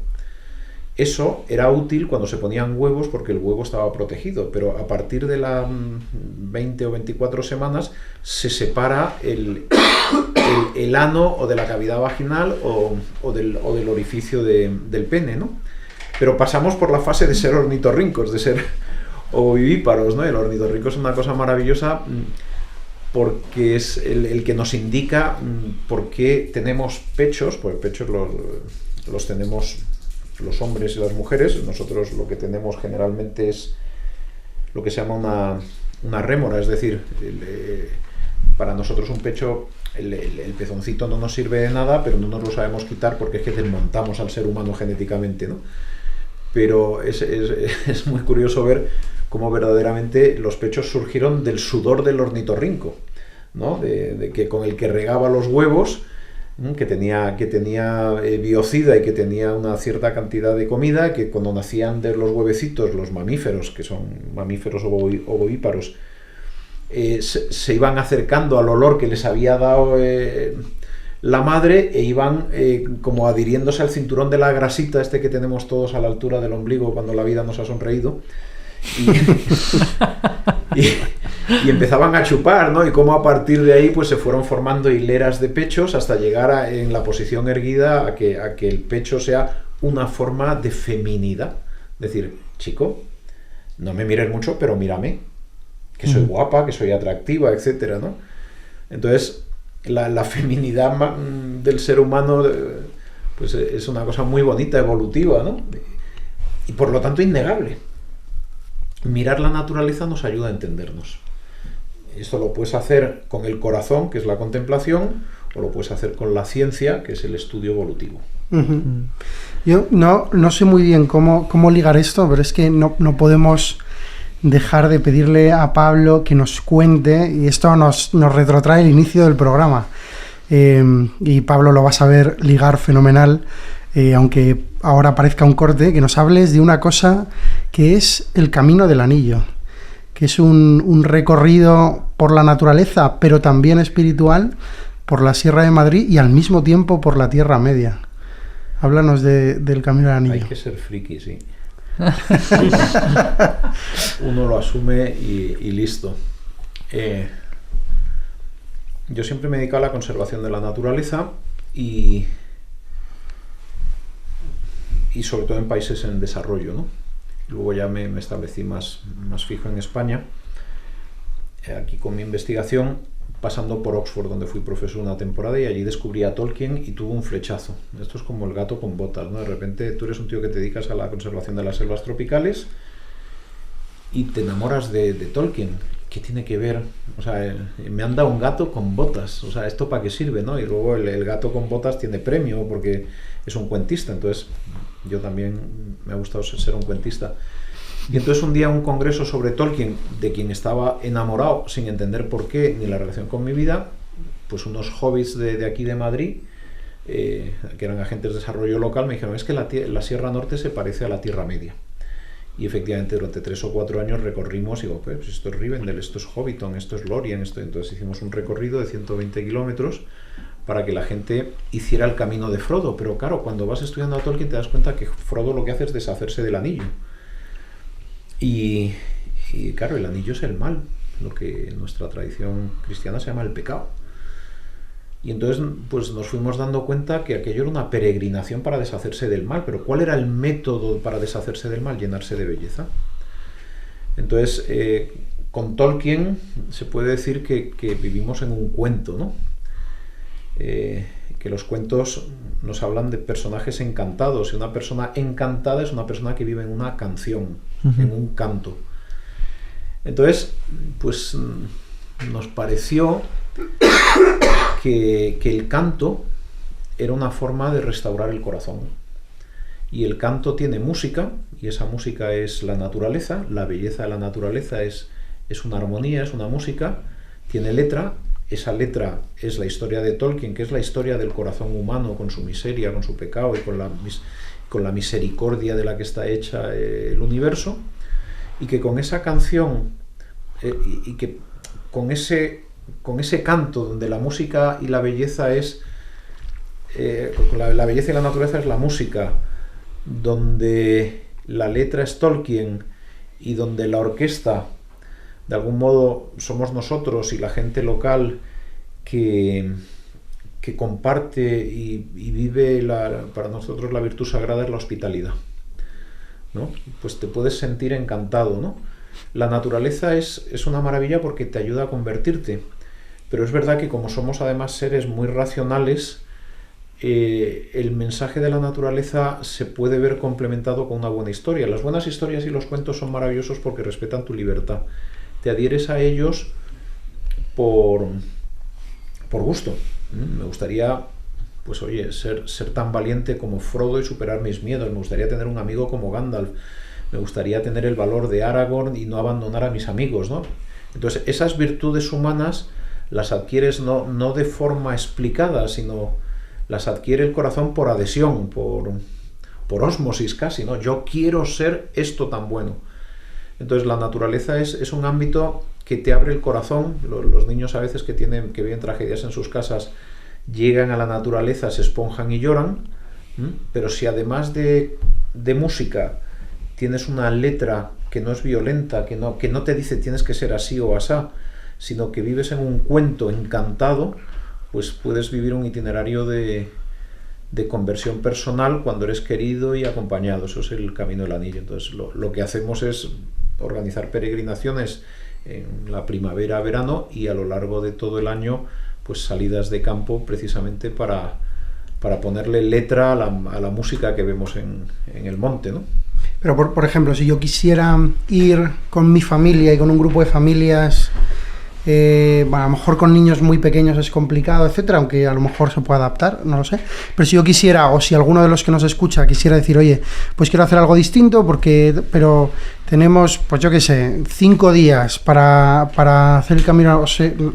Eso era útil cuando se ponían huevos porque el huevo estaba protegido, pero a partir de las 20 o 24 semanas se separa el ano o de la cavidad vaginal o del orificio del pene, ¿no? Pero pasamos por la fase de ser ornitorrincos, de ser ovovivíparos, ¿no? El ornitorrinco es una cosa maravillosa porque es el que nos indica por qué tenemos pechos, porque pechos los tenemos los hombres y las mujeres. Nosotros lo que tenemos generalmente es lo que se llama una rémora, es decir, para nosotros un pecho, el pezoncito no nos sirve de nada, pero no nos lo sabemos quitar porque es que desmontamos al ser humano genéticamente, ¿no? Pero es muy curioso ver cómo verdaderamente los pechos surgieron del sudor del ornitorrinco, ¿no? De que con el que regaba los huevos, que tenía biocida y que tenía una cierta cantidad de comida, que cuando nacían de los huevecitos los mamíferos, que son mamíferos ovovíparos, se iban acercando al olor que les había dado la madre e iban como adhiriéndose al cinturón de la grasita que tenemos todos a la altura del ombligo cuando la vida nos ha sonreído y empezaban a chupar, ¿no? Y cómo a partir de ahí pues se fueron formando hileras de pechos hasta llegar en la posición erguida a que el pecho sea una forma de feminidad. Decir, chico, no me mires mucho, pero mírame, que soy guapa, que soy atractiva, etcétera, ¿no? Entonces, la feminidad del ser humano pues es una cosa muy bonita, evolutiva, ¿no? Y por lo tanto innegable. Mirar la naturaleza nos ayuda a entendernos. Esto lo puedes hacer con el corazón, que es la contemplación, o lo puedes hacer con la ciencia, que es el estudio evolutivo. Yo no sé muy bien cómo ligar esto, pero es que no podemos dejar de pedirle a Pablo que nos cuente, y esto nos retrotrae el inicio del programa, y Pablo lo va a saber ligar fenomenal, aunque ahora parezca un corte, que nos hables de una cosa que es el Camino del Anillo, que es un recorrido por la naturaleza, pero también espiritual, por la Sierra de Madrid y al mismo tiempo por la Tierra Media. Háblanos del Camino del Anillo. Hay que ser friki, sí. Uno lo asume y listo. Yo siempre me he dedicado a la conservación de la naturaleza y sobre todo en países en desarrollo, ¿no? Luego ya me establecí más fijo en España, aquí con mi investigación, pasando por Oxford, donde fui profesor una temporada, y allí descubrí a Tolkien y tuvo un flechazo. Esto es como el gato con botas, ¿no? De repente tú eres un tío que te dedicas a la conservación de las selvas tropicales y te enamoras de Tolkien. ¿Qué tiene que ver? O sea, me han dado un gato con botas. O sea, ¿esto para qué sirve, no? Y luego el gato con botas tiene premio porque es un cuentista. Entonces, yo también me ha gustado ser un cuentista. Y entonces un día un congreso sobre Tolkien, de quien estaba enamorado sin entender por qué ni la relación con mi vida, pues unos hobbits de aquí de Madrid, que eran agentes de desarrollo local, me dijeron, es que la Sierra Norte se parece a la Tierra Media. Y efectivamente durante 3 o 4 años recorrimos, y digo, pues esto es Rivendell, esto es Hobbiton, esto es Lorien, entonces hicimos un recorrido de 120 kilómetros para que la gente hiciera el camino de Frodo. Pero claro, cuando vas estudiando a Tolkien te das cuenta que Frodo lo que hace es deshacerse del anillo. Y claro, el anillo es el mal, lo que en nuestra tradición cristiana se llama el pecado. Y entonces pues nos fuimos dando cuenta que aquello era una peregrinación para deshacerse del mal. Pero ¿cuál era el método para deshacerse del mal? Llenarse de belleza. Entonces, con Tolkien se puede decir que vivimos en un cuento, ¿no? Que los cuentos nos hablan de personajes encantados, y una persona encantada es una persona que vive en una canción, en un canto. Entonces, pues nos pareció que el canto era una forma de restaurar el corazón. Y el canto tiene música, y esa música es la naturaleza, la belleza de la naturaleza es una armonía, es una música, tiene letra. Esa letra es la historia de Tolkien, que es la historia del corazón humano con su miseria, con su pecado y con la misericordia de la que está hecha el universo, y que con esa canción y que con ese canto donde la música y la belleza es la belleza y la naturaleza es la música, donde la letra es Tolkien y donde la orquesta de algún modo somos nosotros y la gente local que comparte y vive para nosotros la virtud sagrada es la hospitalidad, ¿no? Pues te puedes sentir encantado, ¿no? La naturaleza es una maravilla porque te ayuda a convertirte, pero es verdad que como somos además seres muy racionales, el mensaje de la naturaleza se puede ver complementado con una buena historia. Las buenas historias y los cuentos son maravillosos porque respetan tu libertad. Te adhieres a ellos por gusto. Me gustaría, pues oye, ser tan valiente como Frodo y superar mis miedos. Me gustaría tener un amigo como Gandalf. Me gustaría tener el valor de Aragorn y no abandonar a mis amigos, ¿no? Entonces, esas virtudes humanas las adquieres no de forma explicada, sino las adquiere el corazón por adhesión, por ósmosis casi, ¿no? Yo quiero ser esto tan bueno. Entonces la naturaleza es un ámbito que te abre el corazón. Los niños a veces que viven tragedias en sus casas llegan a la naturaleza, se esponjan y lloran, pero si además de música tienes una letra que no es violenta, que no te dice tienes que ser así o asá, sino que vives en un cuento encantado, pues puedes vivir un itinerario de conversión personal cuando eres querido y acompañado. Eso es el Camino del Anillo. Entonces lo que hacemos es organizar peregrinaciones en la primavera, verano, y a lo largo de todo el año pues salidas de campo precisamente para ponerle letra a la música que vemos en el monte, ¿no? Pero por ejemplo, si yo quisiera ir con mi familia y con un grupo de familias, bueno, a lo mejor con niños muy pequeños es complicado, etcétera, aunque a lo mejor se puede adaptar, no lo sé. Pero si yo quisiera, o si alguno de los que nos escucha quisiera decir, oye, pues quiero hacer algo distinto, pero tenemos, pues yo qué sé, 5 días para hacer el camino,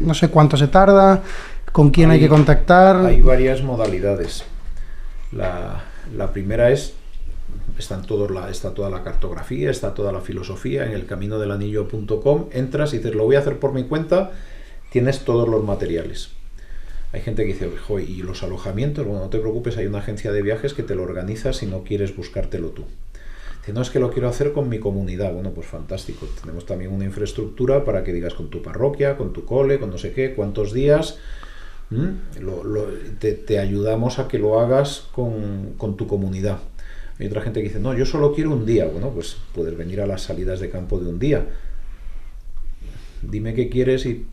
no sé cuánto se tarda, con quién hay que contactar. Hay varias modalidades. La primera está toda la cartografía, está toda la filosofía en elcaminodelanillo.com. Entras y dices, lo voy a hacer por mi cuenta, tienes todos los materiales. Hay gente que dice, joder, ¿y los alojamientos? Bueno, no te preocupes, hay una agencia de viajes que te lo organiza si no quieres buscártelo tú. Dice, no, es que lo quiero hacer con mi comunidad. Bueno, pues fantástico. Tenemos también una infraestructura para que digas con tu parroquia, con tu cole, con no sé qué, cuántos días. Te ayudamos a que lo hagas con tu comunidad. Hay otra gente que dice, no, yo solo quiero un día. Bueno, pues puedes venir a las salidas de campo de un día. Dime qué quieres y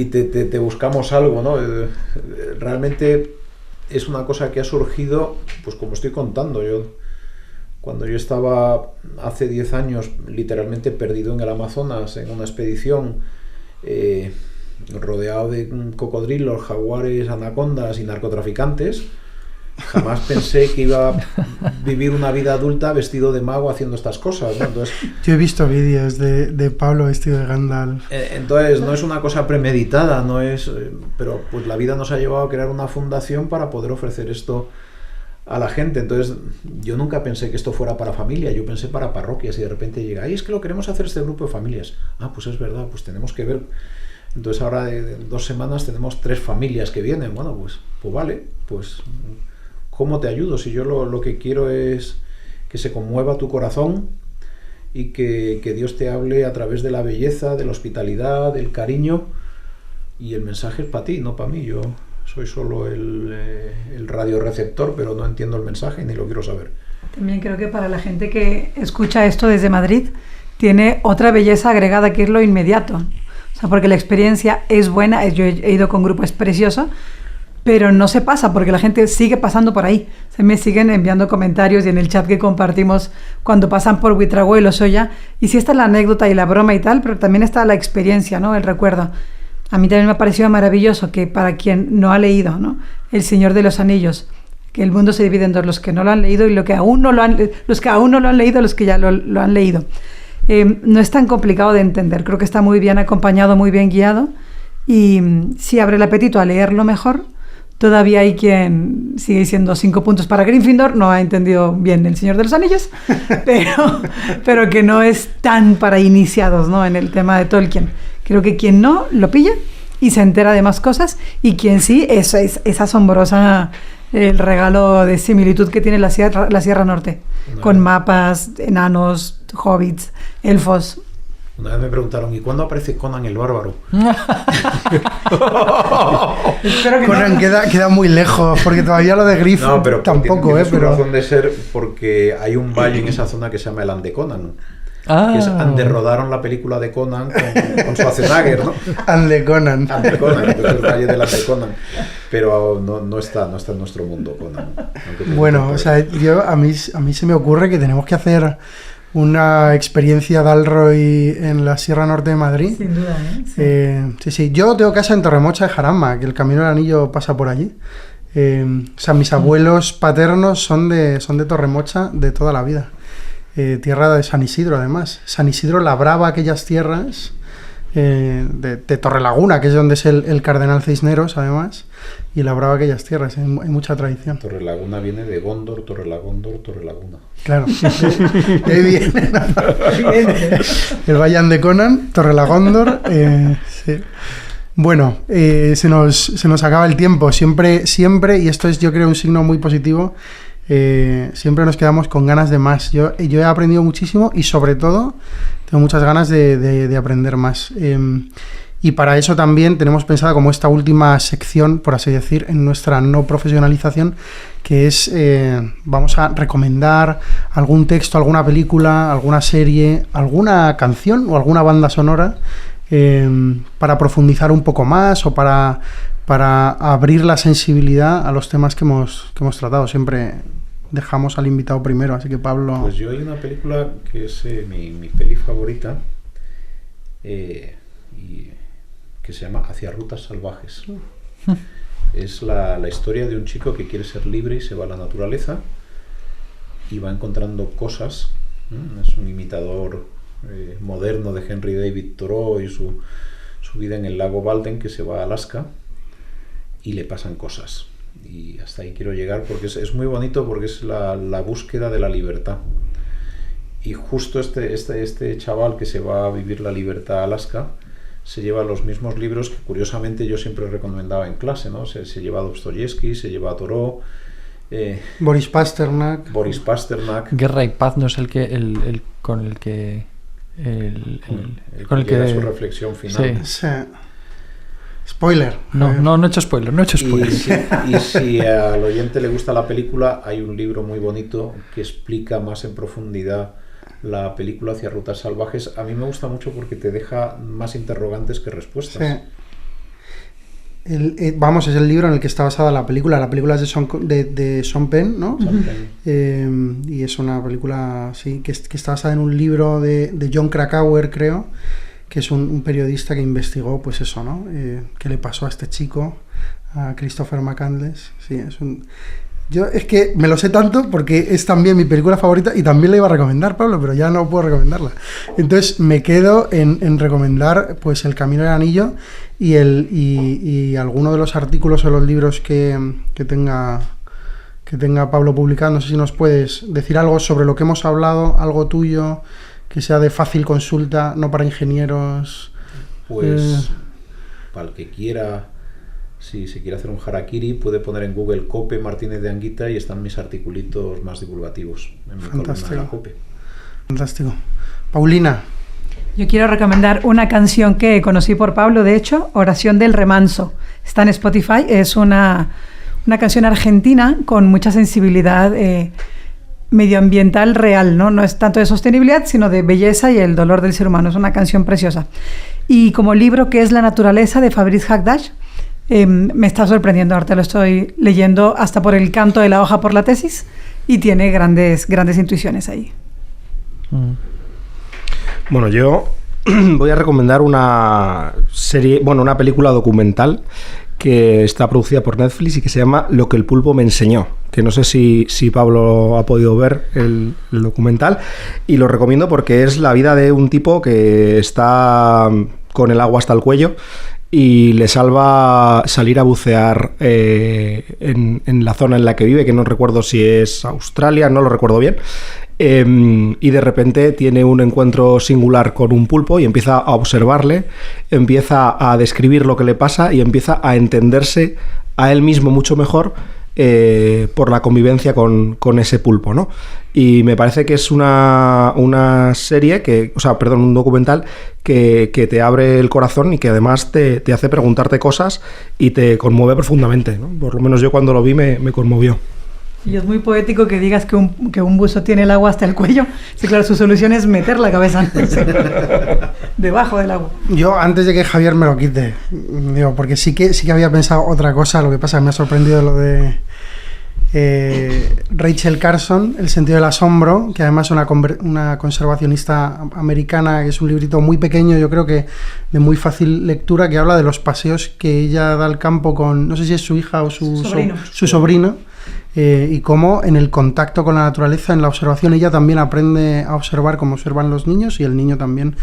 te buscamos algo, ¿no? Realmente es una cosa que ha surgido, pues como estoy contando. Cuando yo estaba hace 10 años literalmente perdido en el Amazonas, en una expedición, rodeado de cocodrilos, jaguares, anacondas y narcotraficantes, jamás pensé que iba a vivir una vida adulta vestido de mago haciendo estas cosas, ¿no? Entonces, yo he visto vídeos de Pablo vestido de Gandalf. Entonces no es una cosa premeditada, no es, pero pues la vida nos ha llevado a crear una fundación para poder ofrecer esto a la gente. Entonces yo nunca pensé que esto fuera para familia, yo pensé para parroquias, y de repente llega, ay, es que lo queremos hacer este grupo de familias. Ah, pues es verdad, pues tenemos que ver. Entonces ahora de 2 semanas tenemos 3 familias que vienen. Bueno, pues vale, pues ¿cómo te ayudo? Si yo lo que quiero es que se conmueva tu corazón y que Dios te hable a través de la belleza, de la hospitalidad, del cariño, y el mensaje es para ti, no para mí. Yo soy solo el radioreceptor, pero no entiendo el mensaje ni lo quiero saber. También creo que para la gente que escucha esto desde Madrid tiene otra belleza agregada, que es lo inmediato. O sea, porque la experiencia es buena, yo he ido con grupos, es precioso, pero no se pasa porque la gente sigue pasando por ahí. Se me siguen enviando comentarios y en el chat que compartimos cuando pasan por Buitrago y Lozoya. Y sí está la anécdota y la broma y tal, pero también está la experiencia, ¿no? El recuerdo. A mí también me ha parecido maravilloso que para quien no ha leído, ¿no?, El Señor de los Anillos, que el mundo se divide en dos, los que no lo han leído y los que aún no lo han leído, los que ya lo han leído. No es tan complicado de entender, creo que está muy bien acompañado, muy bien guiado, y si abre el apetito a leerlo mejor. Todavía hay quien sigue diciendo 5 puntos para Gryffindor, no ha entendido bien El Señor de los Anillos, pero que no es tan para iniciados, ¿no?, en el tema de Tolkien. Creo que quien no lo pilla y se entera de más cosas, y quien sí, es asombrosa el regalo de similitud que tiene la Sierra Norte, con mapas, enanos, hobbits, elfos. Una vez me preguntaron, ¿y cuándo aparece Conan el Bárbaro? Conan queda muy lejos, porque todavía lo de Griffith no, pero tampoco, tiene su pero razón de ser, porque hay un valle en esa zona que se llama el Ande Conan. Que es donde rodaron la película de Conan con Schwarzenegger, ¿no? Ande Conan. Ande Conan, entonces el valle del Ande Conan. Pero no está en nuestro mundo Conan. Bueno, o sea, a mí se me ocurre que tenemos que hacer una experiencia Dalroy en la Sierra Norte de Madrid. Sin duda, ¿eh? Sí. Yo tengo casa en Torremocha de Jarama, que el Camino del Anillo pasa por allí. O sea, mis abuelos paternos son de Torremocha de toda la vida. Tierra de San Isidro, además. San Isidro labraba aquellas tierras de Torrelaguna, que es donde es el Cardenal Cisneros, además. y labraba aquellas tierras. Hay mucha tradición. Torrelaguna viene de Gondor, Torrelagóndor, Torrelaguna. Claro, de ahí viene el Vallan de Conan, Torrelagóndor. Sí. Bueno, se nos acaba el tiempo. Siempre, y esto es, yo creo, un signo muy positivo. Siempre nos quedamos con ganas de más. Yo he aprendido muchísimo y sobre todo tengo muchas ganas de aprender más. Y para eso también tenemos pensada como esta última sección, por así decir, en nuestra no profesionalización, que es, vamos a recomendar algún texto, alguna película, alguna serie, alguna canción o alguna banda sonora para profundizar un poco más o para abrir la sensibilidad a los temas que hemos tratado. Siempre dejamos al invitado primero, así que Pablo... Pues yo hay una película que es mi peli favorita, y que se llama Hacia rutas salvajes. Es la historia de un chico que quiere ser libre y se va a la naturaleza y va encontrando cosas. Es un imitador moderno de Henry David Thoreau y su vida en el lago Walden, que se va a Alaska y le pasan cosas. Y hasta ahí quiero llegar porque es muy bonito, porque es la búsqueda de la libertad. Y justo este chaval que se va a vivir la libertad a Alaska se lleva los mismos libros que curiosamente yo siempre recomendaba en clase, ¿no? Se lleva a Dostoyevsky, se lleva a Thoreau, Boris Pasternak. Guerra y Paz no es el con el que da su reflexión final. Sí. Spoiler. No he hecho spoiler. Y si al oyente le gusta la película, hay un libro muy bonito que explica más en profundidad la película Hacia rutas salvajes. A mí me gusta mucho porque te deja más interrogantes que respuestas. Sí. Es el libro en el que está basada la película. La película es de Sean Penn, ¿no? Y es una película, sí, que está basada en un libro de John Krakauer, creo, que es un periodista que investigó, pues eso, ¿no? ¿Qué le pasó a este chico, a Christopher McCandless? Sí, yo es que me lo sé tanto porque es también mi película favorita y también la iba a recomendar, Pablo, pero ya no puedo recomendarla. Entonces me quedo en recomendar pues El Camino del Anillo y alguno de los artículos o los libros que tenga Pablo publicado. No sé si nos puedes decir algo sobre lo que hemos hablado, algo tuyo que sea de fácil consulta, no para ingenieros. Pues para el que quiera, si se quiere hacer un harakiri, puede poner en Google Cope Martínez de Anguita y están mis articulitos más divulgativos en mi columna de la Cope. Fantástico. Paulina. Yo quiero recomendar una canción que conocí por Pablo, de hecho, Oración del Remanso. Está en Spotify, es una canción argentina con mucha sensibilidad medioambiental real, ¿no? No es tanto de sostenibilidad, sino de belleza y el dolor del ser humano. Es una canción preciosa. Y como libro, que es La naturaleza, de Fabrice Hagdash, me está sorprendiendo. Ahorita lo estoy leyendo hasta por el canto de la hoja por la tesis y tiene grandes intuiciones ahí. Bueno, yo voy a recomendar una película documental que está producida por Netflix y que se llama Lo que el pulpo me enseñó, que no sé si Pablo ha podido ver el documental, y lo recomiendo porque es la vida de un tipo que está con el agua hasta el cuello y le salva salir a bucear en la zona en la que vive, que no recuerdo si es Australia, no lo recuerdo bien. Y de repente tiene un encuentro singular con un pulpo y empieza a observarle, empieza a describir lo que le pasa y empieza a entenderse a él mismo mucho mejor por la convivencia con ese pulpo, ¿no? Y me parece que es una serie un documental que te abre el corazón y que además te hace preguntarte cosas y te conmueve profundamente, ¿no? Por lo menos yo cuando lo vi me conmovió. Y es muy poético que digas que un buzo tiene el agua hasta el cuello. Sí, claro, su solución es meter la cabeza debajo del agua. Yo, antes de que Javier me lo quite, digo, porque sí que había pensado otra cosa. Lo que pasa es que me ha sorprendido lo de Rachel Carson, El sentido del asombro, que además es una conservacionista americana, que es un librito muy pequeño, yo creo que de muy fácil lectura, que habla de los paseos que ella da al campo con, no sé si es su hija o su sobrino. Y cómo en el contacto con la naturaleza, en la observación, ella también aprende a observar como observan los niños y el niño también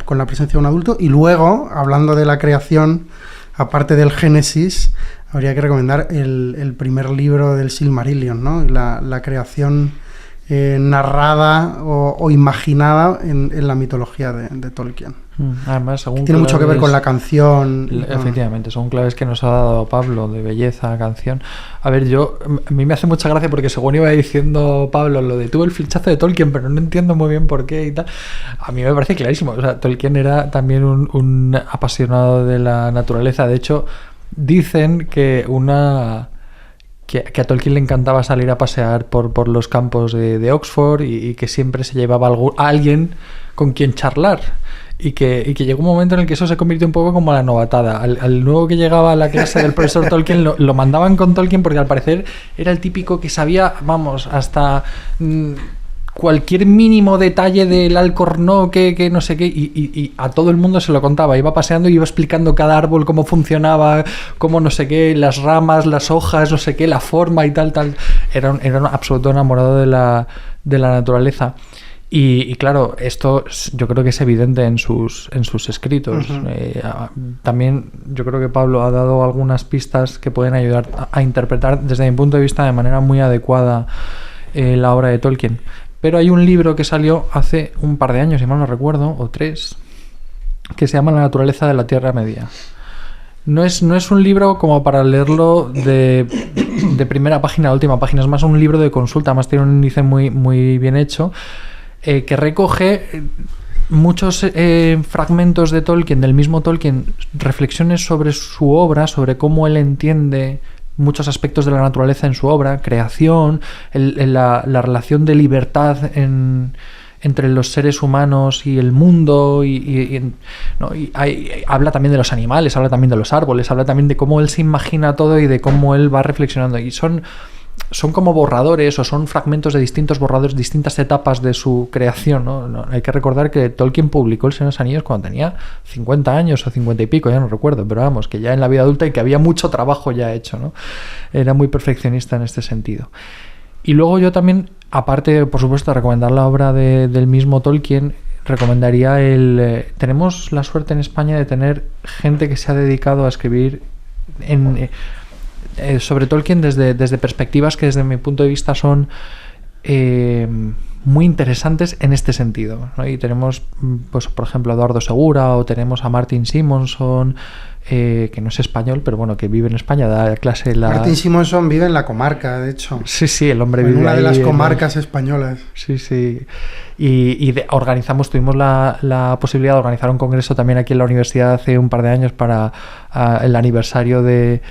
con la presencia de un adulto. Y luego, hablando de la creación, aparte del Génesis, habría que recomendar el primer libro del Silmarillion, ¿no? La creación narrada o imaginada en la mitología de Tolkien. Además, según tiene mucho que ver con la canción. Efectivamente, son claves que nos ha dado Pablo de belleza, canción. A ver, a mí me hace mucha gracia porque según iba diciendo Pablo lo de tuve el flechazo de Tolkien, pero no entiendo muy bien por qué y tal. A mí me parece clarísimo. O sea, Tolkien era también un apasionado de la naturaleza. De hecho, dicen que a Tolkien le encantaba salir a pasear por los campos de Oxford y que siempre se llevaba a alguien con quien charlar. Y que llegó un momento en el que eso se convirtió un poco como la novatada. Al nuevo que llegaba a la clase del profesor Tolkien lo mandaban con Tolkien porque al parecer era el típico que sabía, vamos, hasta cualquier mínimo detalle del Alcornó que no sé qué, y a todo el mundo se lo contaba. Iba paseando y iba explicando cada árbol cómo funcionaba, cómo no sé qué, las ramas, las hojas, no sé qué, la forma y tal. Era un absoluto enamorado de la naturaleza. Y claro, esto yo creo que es evidente en sus escritos. Uh-huh. También yo creo que Pablo ha dado algunas pistas que pueden ayudar a interpretar desde mi punto de vista de manera muy adecuada la obra de Tolkien. Pero hay un libro que salió hace un par de años, si mal no recuerdo, o 3, que se llama La naturaleza de la Tierra Media. No es un libro como para leerlo de primera página a última página, es más un libro de consulta, además tiene un índice muy, muy bien hecho, que recoge muchos fragmentos de Tolkien, del mismo Tolkien, reflexiones sobre su obra, sobre cómo él entiende muchos aspectos de la naturaleza en su obra, creación, la relación de libertad entre los seres humanos y el mundo, habla también de los animales, habla también de los árboles, habla también de cómo él se imagina todo y de cómo él va reflexionando. Y son como borradores o son fragmentos de distintos borradores, distintas etapas de su creación, ¿no? Hay que recordar que Tolkien publicó El Señor de los Anillos cuando tenía 50 años o 50 y pico, ya no recuerdo, pero vamos, que ya en la vida adulta y que había mucho trabajo ya hecho, ¿no? Era muy perfeccionista en este sentido. Y luego yo también, aparte, por supuesto, de recomendar la obra del mismo Tolkien, recomendaría tenemos la suerte en España de tener gente que se ha dedicado a escribir sobre Tolkien desde perspectivas que desde mi punto de vista son muy interesantes en este sentido, ¿no? Y tenemos, pues, por ejemplo, a Eduardo Segura, o tenemos a Martin Simonson, que no es español, pero bueno, que vive en España, da clase Martin Simonson vive en la comarca, de hecho. Sí, el hombre vive en una ahí, de las comarcas españolas. Sí. Tuvimos la posibilidad de organizar un congreso también aquí en la universidad hace un par de años para el aniversario del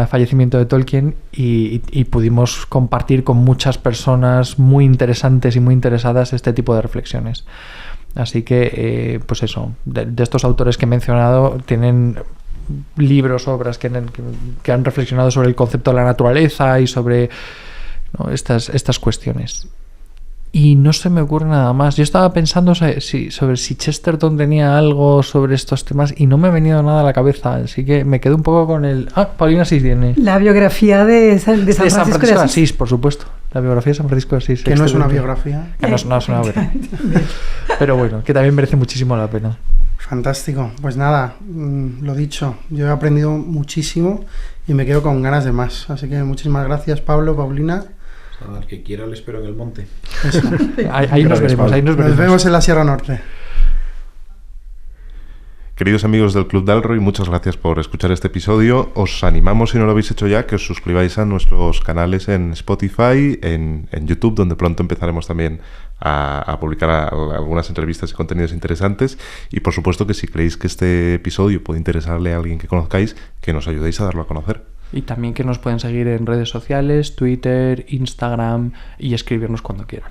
fallecimiento de Tolkien y pudimos compartir con muchas personas muy interesantes y muy interesadas este tipo de reflexiones. Así que, pues eso, de estos autores que he mencionado tienen libros, obras que han reflexionado sobre el concepto de la naturaleza y sobre, ¿no?, estas cuestiones. Y no se me ocurre nada más. Yo estaba pensando sobre si Chesterton tenía algo sobre estos temas y no me ha venido nada a la cabeza, así que me quedo un poco con Paulina sí tiene. La biografía de San Francisco de Asís, por supuesto. La biografía de San Francisco de Asís. Que no es una biografía. Que no es una biografía. Pero bueno, que también merece muchísimo la pena. Fantástico. Pues nada, lo dicho, yo he aprendido muchísimo y me quedo con ganas de más. Así que muchísimas gracias, Pablo, Paulina. Al que quiera le espero en el monte. Ahí nos veremos. Nos vemos en la Sierra Norte. Queridos amigos del Club Dalroy, muchas gracias por escuchar este episodio. Os animamos, si no lo habéis hecho ya, que os suscribáis a nuestros canales en Spotify, en YouTube, donde pronto empezaremos también a publicar algunas entrevistas y contenidos interesantes. Y por supuesto que si creéis que este episodio puede interesarle a alguien que conozcáis, que nos ayudéis a darlo a conocer. Y también que nos pueden seguir en redes sociales, Twitter, Instagram, y escribirnos cuando quieran.